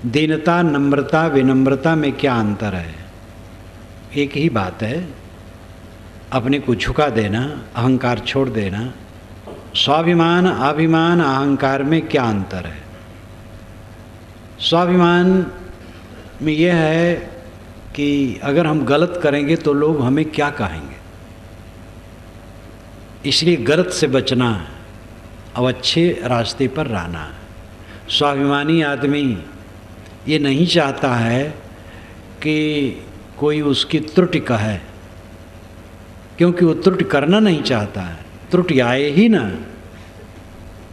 दीनता, नम्रता, विनम्रता में क्या अंतर है? एक ही बात है, अपने को झुका देना, अहंकार छोड़ देना। स्वाभिमान, अभिमान, अहंकार में क्या अंतर है? स्वाभिमान में यह है कि अगर हम गलत करेंगे तो लोग हमें क्या कहेंगे, इसलिए गलत से बचना है और अच्छे रास्ते पर रहना है। स्वाभिमानी आदमी ये नहीं चाहता है कि कोई उसकी त्रुटि कहे, क्योंकि वो त्रुटि करना नहीं चाहता है, त्रुटि आए ही ना।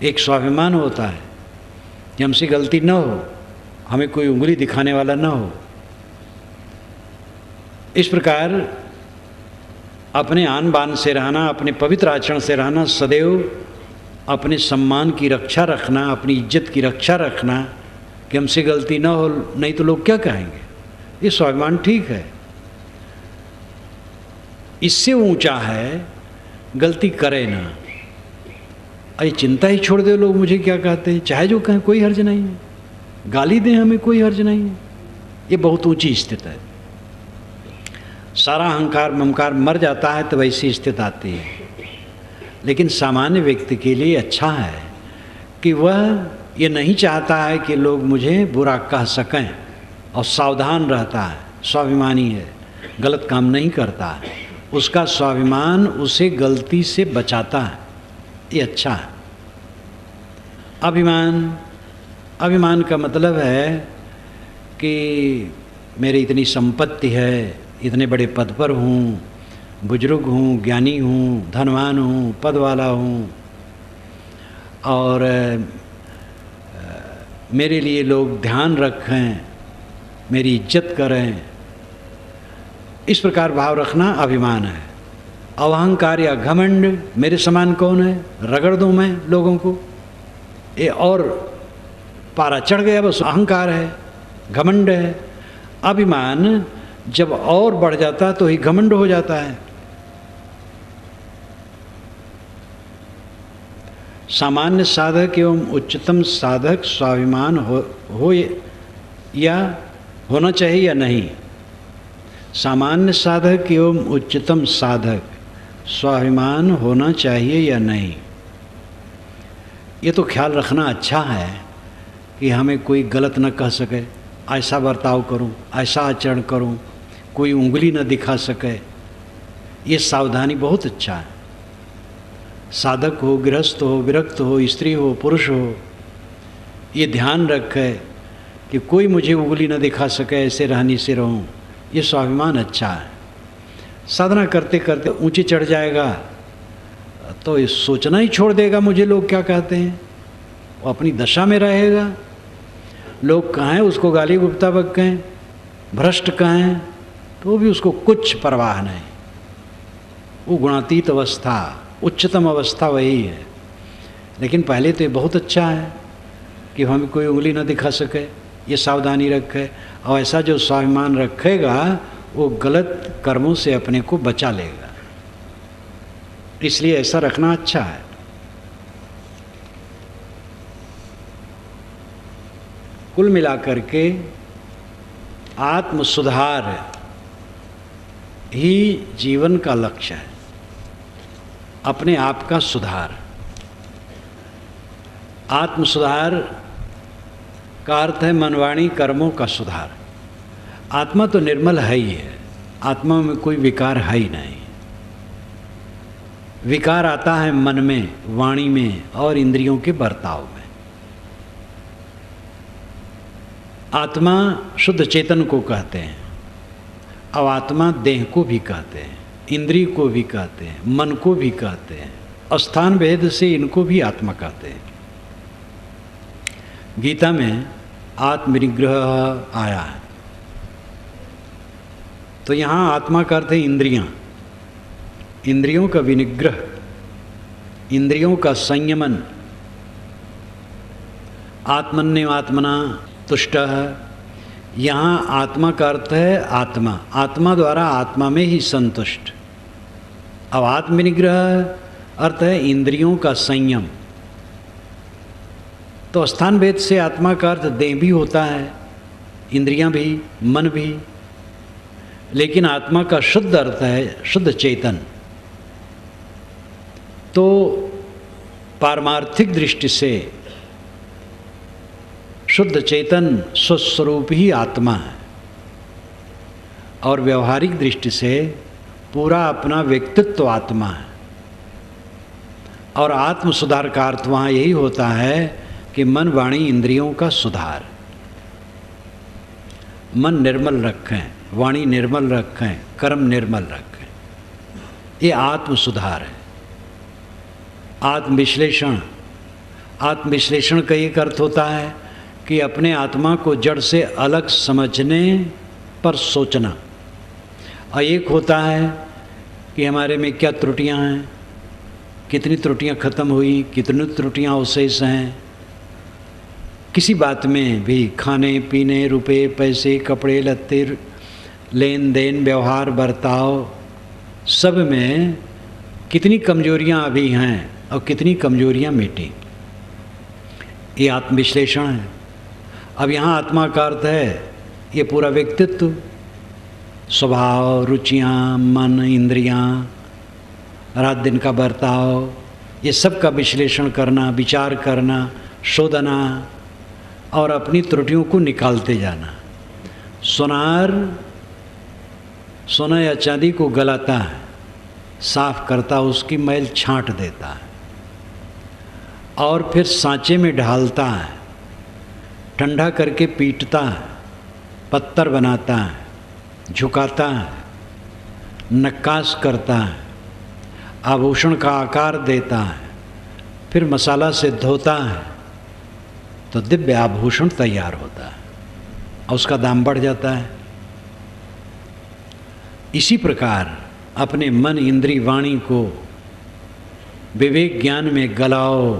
एक स्वाभिमान होता है कि हमसे गलती न हो, हमें कोई उंगली दिखाने वाला न हो। इस प्रकार अपने आन बान से रहना, अपने पवित्र आचरण से रहना, सदैव अपने सम्मान की रक्षा रखना, अपनी इज्जत की रक्षा रखना कि हमसे गलती न हो, नहीं तो लोग क्या कहेंगे। ये स्वाभिमान ठीक है। इससे ऊंचा है गलती करे ना, अरे चिंता ही छोड़ दे, लोग मुझे क्या कहते हैं, चाहे जो कहें कोई हर्ज नहीं है, गाली दें हमें कोई हर्ज नहीं है। ये बहुत ऊंची स्थिति है। सारा अहंकार ममकार मर जाता है तो वैसी स्थिति आती है। लेकिन सामान्य व्यक्ति के लिए अच्छा है कि वह ये नहीं चाहता है कि लोग मुझे बुरा कह सकें, और सावधान रहता है, स्वाभिमानी है, गलत काम नहीं करता है। उसका स्वाभिमान उसे गलती से बचाता है, ये अच्छा है। अभिमान, अभिमान का मतलब है कि मेरी इतनी संपत्ति है, इतने बड़े पद पर हूँ, बुजुर्ग हूँ, ज्ञानी हूँ, धनवान हूँ, पद वाला हूँ, और मेरे लिए लोग ध्यान रखें, मेरी इज्जत करें, इस प्रकार भाव रखना अभिमान है। अहंकार या घमंड, मेरे समान कौन है, रगड़ दूँ मैं लोगों को, ये और पारा चढ़ गया, बस अहंकार है, घमंड है। अभिमान जब और बढ़ जाता तो ही घमंड हो जाता है। सामान्य साधक एवं उच्चतम साधक स्वाभिमान हो या होना चाहिए या नहीं? सामान्य साधक एवं उच्चतम साधक स्वाभिमान होना चाहिए या नहीं? ये तो ख्याल रखना अच्छा है कि हमें कोई गलत न कह सके, ऐसा बर्ताव करूं, ऐसा आचरण करूं, कोई उंगली न दिखा सके। ये सावधानी बहुत अच्छा है। साधक हो, गृहस्थ हो, विरक्त हो, स्त्री हो, पुरुष हो, ये ध्यान रखे कि कोई मुझे उंगली न दिखा सके, ऐसे रहनी से रहूं। ये स्वाभिमान अच्छा है। साधना करते करते ऊंचे चढ़ जाएगा तो ये सोचना ही छोड़ देगा मुझे लोग क्या कहते हैं, वो अपनी दशा में रहेगा। लोग कहें उसको गाली गुप्ता बक कहें, भ्रष्ट कहें, तो भी उसको कुछ परवाह नहीं। वो गुणातीत अवस्था, उच्चतम अवस्था वही है। लेकिन पहले तो ये बहुत अच्छा है कि हमें कोई उंगली न दिखा सके, ये सावधानी रखे। और ऐसा जो स्वाभिमान रखेगा वो गलत कर्मों से अपने को बचा लेगा, इसलिए ऐसा रखना अच्छा है। कुल मिलाकर के आत्म सुधार ही जीवन का लक्ष्य है, अपने आप का सुधार। आत्म सुधार का अर्थ है मनवाणी कर्मों का सुधार। आत्मा तो निर्मल है ही है, आत्मा में कोई विकार है ही नहीं। विकार आता है मन में, वाणी में और इंद्रियों के बर्ताव में। आत्मा शुद्ध चेतन को कहते हैं, अब आत्मा देह को भी कहते हैं, इंद्रिय को भी कहते हैं, मन को भी कहते हैं, स्थान भेद से इनको भी आत्मा कहते हैं। गीता में आत्मनिग्रह आया है, तो यहाँ आत्मा का अर्थ है इंद्रियां, इंद्रियों का विनिग्रह, इंद्रियों का संयमन। आत्मन्यवात्मना तुष्टः, यहाँ आत्मा का अर्थ है आत्मा, आत्मा द्वारा आत्मा में ही संतुष्ट। अब आत्मनिग्रह अर्थ है इंद्रियों का संयम। तो स्थान भेद से आत्मा का अर्थ देह भी होता है, इंद्रियां भी, मन भी। लेकिन आत्मा का शुद्ध अर्थ है शुद्ध चेतन। तो पारमार्थिक दृष्टि से शुद्ध चेतन स्वस्वरूप ही आत्मा है, और व्यवहारिक दृष्टि से पूरा अपना व्यक्तित्व आत्मा है। और आत्म सुधार का अर्थ वहाँ यही होता है कि मन वाणी इंद्रियों का सुधार। मन निर्मल रखें, वाणी निर्मल रखें, कर्म निर्मल रखें, ये आत्म सुधार है। आत्मविश्लेषण, आत्मविश्लेषण का एक अर्थ होता है कि अपने आत्मा को जड़ से अलग समझने पर सोचना, और एक होता है कि हमारे में क्या त्रुटियां हैं, कितनी त्रुटियां खत्म हुई, कितनी त्रुटियां अवशेष हैं। किसी बात में भी, खाने पीने, रुपए पैसे, कपड़े लत्ते, लेन देन, व्यवहार, बर्ताव, सब में कितनी कमजोरियां अभी हैं और कितनी कमजोरियां मिटी, ये आत्मविश्लेषण है। अब यहाँ आत्मा का अर्थ है ये पूरा व्यक्तित्व, स्वभाव, रुचियाँ, मन, इंद्रियाँ, रात दिन का बर्ताव, ये सब का विश्लेषण करना, विचार करना, शोधना और अपनी त्रुटियों को निकालते जाना। सोनार सोना या चांदी को गलाता है, साफ करता, उसकी मैल छांट देता है और फिर सांचे में ढालता है, ठंडा करके पीटता है, पत्थर बनाता है, झुकाता है, नक्काश करता है, आभूषण का आकार देता है, फिर मसाला से धोता है तो दिव्य आभूषण तैयार होता है और उसका दाम बढ़ जाता है। इसी प्रकार अपने मन, इंद्री, वाणी को विवेक ज्ञान में गलाओ,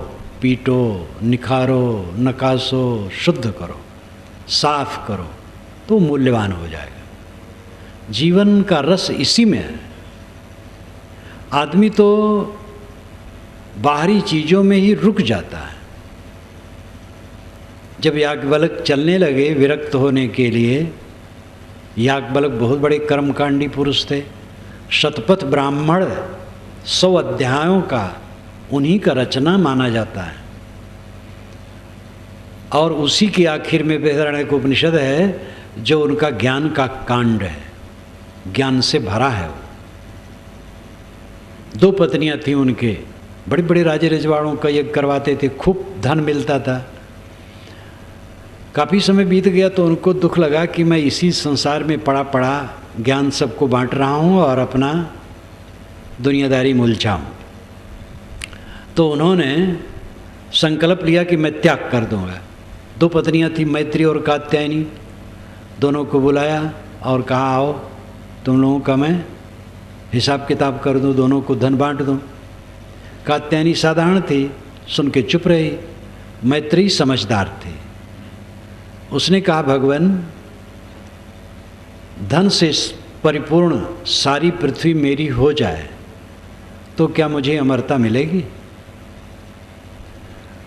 पीटो, निखारो, नकासो, शुद्ध करो, साफ करो, तो मूल्यवान हो जाएगा। जीवन का रस इसी में है। आदमी तो बाहरी चीज़ों में ही रुक जाता है। जब याज्ञवल्क्य चलने लगे विरक्त होने के लिए, याज्ञवल्क्य बहुत बड़े कर्मकांडी पुरुष थे, शतपथ ब्राह्मण 100 अध्यायों का उन्हीं का रचना माना जाता है। और उसी के आखिर में बृहदारण्यक उपनिषद है जो उनका ज्ञान का कांड है, ज्ञान से भरा है। वो 2 पत्नियां थीं उनके, बड़े बड़े राजे रजवाड़ों का यज्ञ करवाते थे, खूब धन मिलता था। काफ़ी समय बीत गया तो उनको दुख लगा कि मैं इसी संसार में पड़ा पड़ा ज्ञान सबको बांट रहा हूँ और अपना दुनियादारी मुलझाऊँ। तो उन्होंने संकल्प लिया कि मैं त्याग कर दूँगा। 2 पत्नियां थी, मैत्री और कात्यायनी, दोनों को बुलाया और कहा आओ तुम लोगों का मैं हिसाब किताब कर दूँ, दोनों को धन बांट दूँ। कात्यायनी साधारण थी, सुन के चुप रही। मैत्री समझदार थी, उसने कहा भगवान धन से परिपूर्ण सारी पृथ्वी मेरी हो जाए तो क्या मुझे अमरता मिलेगी?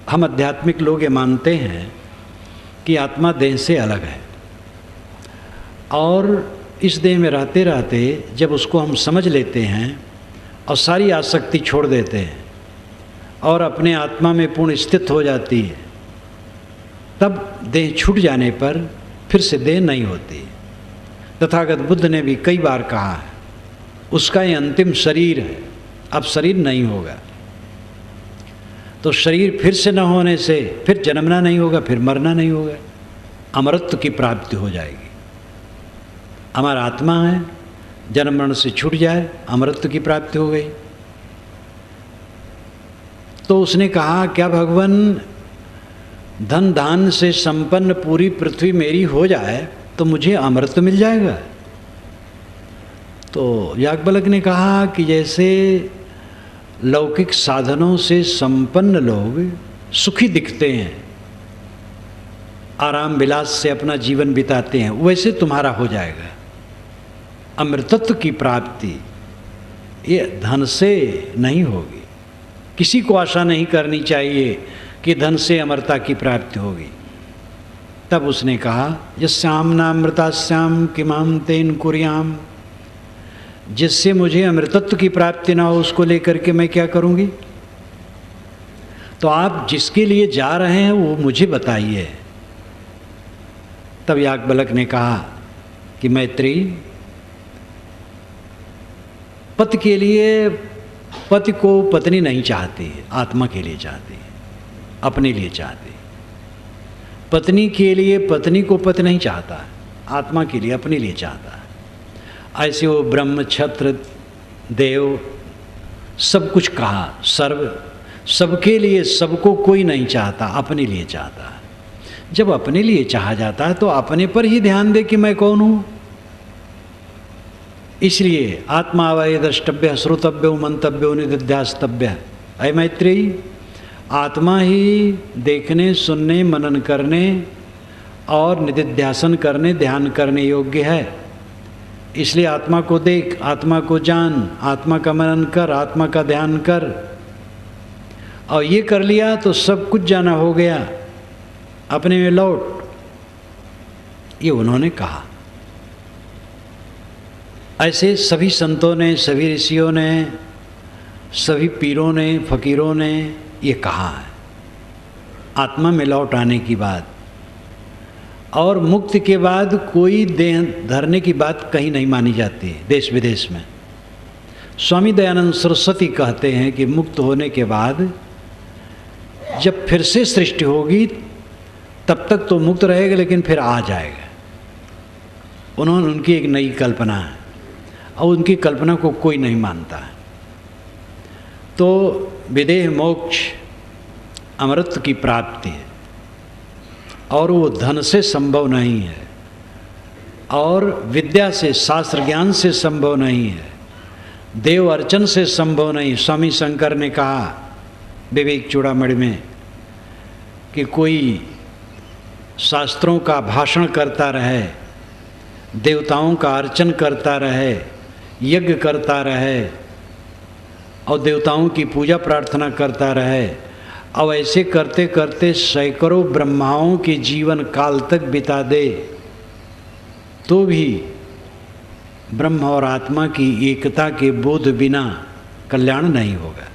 हम आध्यात्मिक लोग ये मानते हैं कि आत्मा देह से अलग है और इस देह में रहते रहते जब उसको हम समझ लेते हैं और सारी आसक्ति छोड़ देते हैं और अपने आत्मा में पूर्ण स्थित हो जाती है, तब देह छूट जाने पर फिर से देह नहीं होती। तथागत बुद्ध ने भी कई बार कहा है उसका ये अंतिम शरीर है, अब शरीर नहीं होगा। तो शरीर फिर से न होने से फिर जन्मना नहीं होगा, फिर मरना नहीं होगा, अमरत्व की प्राप्ति हो जाएगी। हमारा आत्मा है, जन्म मरण से छूट जाए, अमरत्व की प्राप्ति हो गई। तो उसने कहा क्या भगवान धन दान से संपन्न पूरी पृथ्वी मेरी हो जाए तो मुझे अमृत मिल जाएगा? तो याज्ञवल्क्य ने कहा कि जैसे लौकिक साधनों से संपन्न लोग सुखी दिखते हैं, आराम विलास से अपना जीवन बिताते हैं, वैसे तुम्हारा हो जाएगा। अमृतत्व की प्राप्ति ये धन से नहीं होगी। किसी को आशा नहीं करनी चाहिए कि धन से अमरता की प्राप्ति होगी। तब उसने कहा, यस्याम नामृतास्याम किमाम तेन कुर्याम, जिससे मुझे अमृतत्व की प्राप्ति ना हो उसको लेकर के मैं क्या करूँगी। तो आप जिसके लिए जा रहे हैं वो मुझे बताइए। तब याज्ञवल्क्य ने कहा कि मैत्री, पति के लिए पति को पत्नी नहीं चाहती, आत्मा के लिए चाहती है, अपने लिए चाहती है। पत्नी के लिए पत्नी को पति नहीं चाहता, आत्मा के लिए अपने लिए चाहता है। ऐसे वो ब्रह्म क्षत्र देव सब कुछ कहा, सर्व सबके लिए, सबको कोई नहीं चाहता, अपने लिए चाहता है। जब अपने लिए चाहा जाता है तो अपने पर ही ध्यान दे कि मैं कौन हूँ। इसलिए आत्मा वै द्रष्टव्य श्रोतव्य मंतव्य निधिध्यास्तव्य। अय मैत्रेयी, आत्मा ही देखने, सुनने, मनन करने और निधिध्यासन करने, ध्यान करने योग्य है। इसलिए आत्मा को देख, आत्मा को जान, आत्मा का मनन कर, आत्मा का ध्यान कर। और ये कर लिया तो सब कुछ जाना हो गया, अपने में लौट, ये उन्होंने कहा। ऐसे सभी संतों ने, सभी ऋषियों ने, सभी पीरों ने, फकीरों ने ये कहा है आत्मा में लौट आने की बात। और मुक्ति के बाद कोई देह धरने की बात कहीं नहीं मानी जाती है देश विदेश में। स्वामी दयानंद सरस्वती कहते हैं कि मुक्त होने के बाद जब फिर से सृष्टि होगी तब तक तो मुक्त रहेगा, लेकिन फिर आ जाएगा। उन्होंने, उनकी एक नई कल्पना है और उनकी कल्पना को कोई नहीं मानता है। तो विदेह मोक्ष अमृत की प्राप्ति है और वो धन से संभव नहीं है और विद्या से, शास्त्र ज्ञान से संभव नहीं है, देव अर्चन से संभव नहीं। स्वामी शंकर ने कहा विवेक चूड़ामणि में कि कोई शास्त्रों का भाषण करता रहे, देवताओं का अर्चन करता रहे, यज्ञ करता रहे और देवताओं की पूजा प्रार्थना करता रहे, अब ऐसे करते करते सैकड़ों ब्रह्माओं के जीवन काल तक बिता दे तो भी ब्रह्म और आत्मा की एकता के बोध बिना कल्याण नहीं होगा।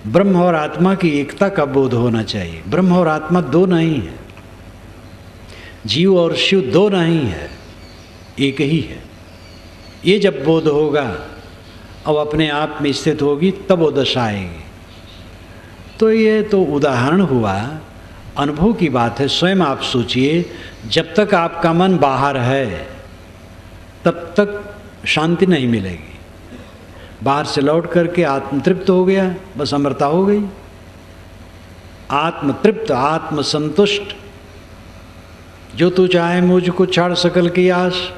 ब्रह्म और आत्मा की एकता का बोध होना चाहिए। ब्रह्म और आत्मा दो नहीं है, जीव और शिव दो नहीं है, एक ही है। ये जब बोध होगा, अब अपने आप में स्थित होगी, तब वो दशा आएगी। तो ये तो उदाहरण हुआ, अनुभव की बात है। स्वयं आप सोचिए, जब तक आपका मन बाहर है तब तक शांति नहीं मिलेगी। बाहर से लौट करके आत्मतृप्त हो गया, बस अमरता हो गई। आत्मतृप्त, आत्मसंतुष्ट, जो तू चाहे मुझको छाड़ सकल की आस,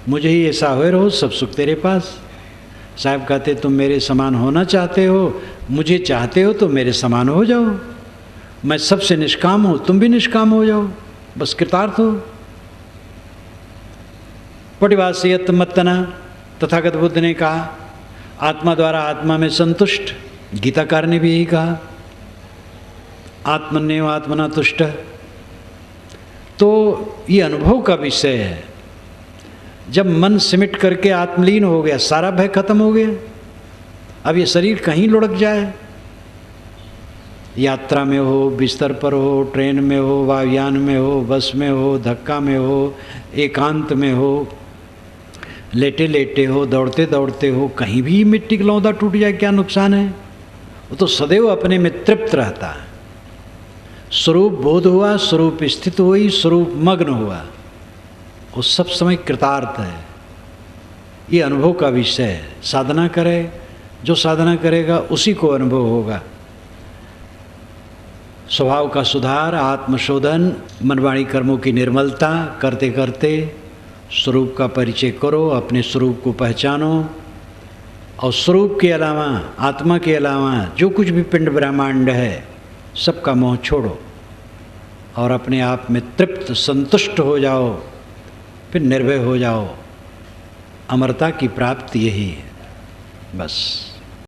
मुझे ही ऐसा हुए रहो, सब सुख तेरे पास। साहब कहते तुम मेरे समान होना चाहते हो, मुझे चाहते हो तो मेरे समान हो जाओ। मैं सबसे निष्काम हूँ, तुम भी निष्काम हो जाओ, बस कृतार्थ हो। पटिवासियत मत्तना, तथागत बुद्ध ने कहा आत्मा द्वारा आत्मा में संतुष्ट। गीताकार ने भी यही कहा, आत्मन्येव आत्मना तुष्ट। तो ये अनुभव का विषय है। जब मन सिमट करके आत्मलीन हो गया, सारा भय खत्म हो गया। अब ये शरीर कहीं लुढ़क जाए, यात्रा में हो, बिस्तर पर हो, ट्रेन में हो, वायुयान में हो, बस में हो, धक्का में हो, एकांत में हो, लेटे लेटे हो, दौड़ते दौड़ते हो, कहीं भी मिट्टी का लौंदा टूट जाए क्या नुकसान है। वो तो सदैव अपने में तृप्त रहता है। स्वरूप बोध हुआ, स्वरूप स्थित हुई, स्वरूप मग्न हुआ, वो सब समय कृतार्थ है। ये अनुभव का विषय है। साधना करे, जो साधना करेगा उसी को अनुभव होगा। स्वभाव का सुधार, आत्मशोधन, मनवाणी कर्मों की निर्मलता करते करते स्वरूप का परिचय करो, अपने स्वरूप को पहचानो और स्वरूप के अलावा, आत्मा के अलावा जो कुछ भी पिंड ब्रह्मांड है सबका मोह छोड़ो और अपने आप में तृप्त संतुष्ट हो जाओ, फिर निर्भय हो जाओ। अमरता की प्राप्ति यही है बस।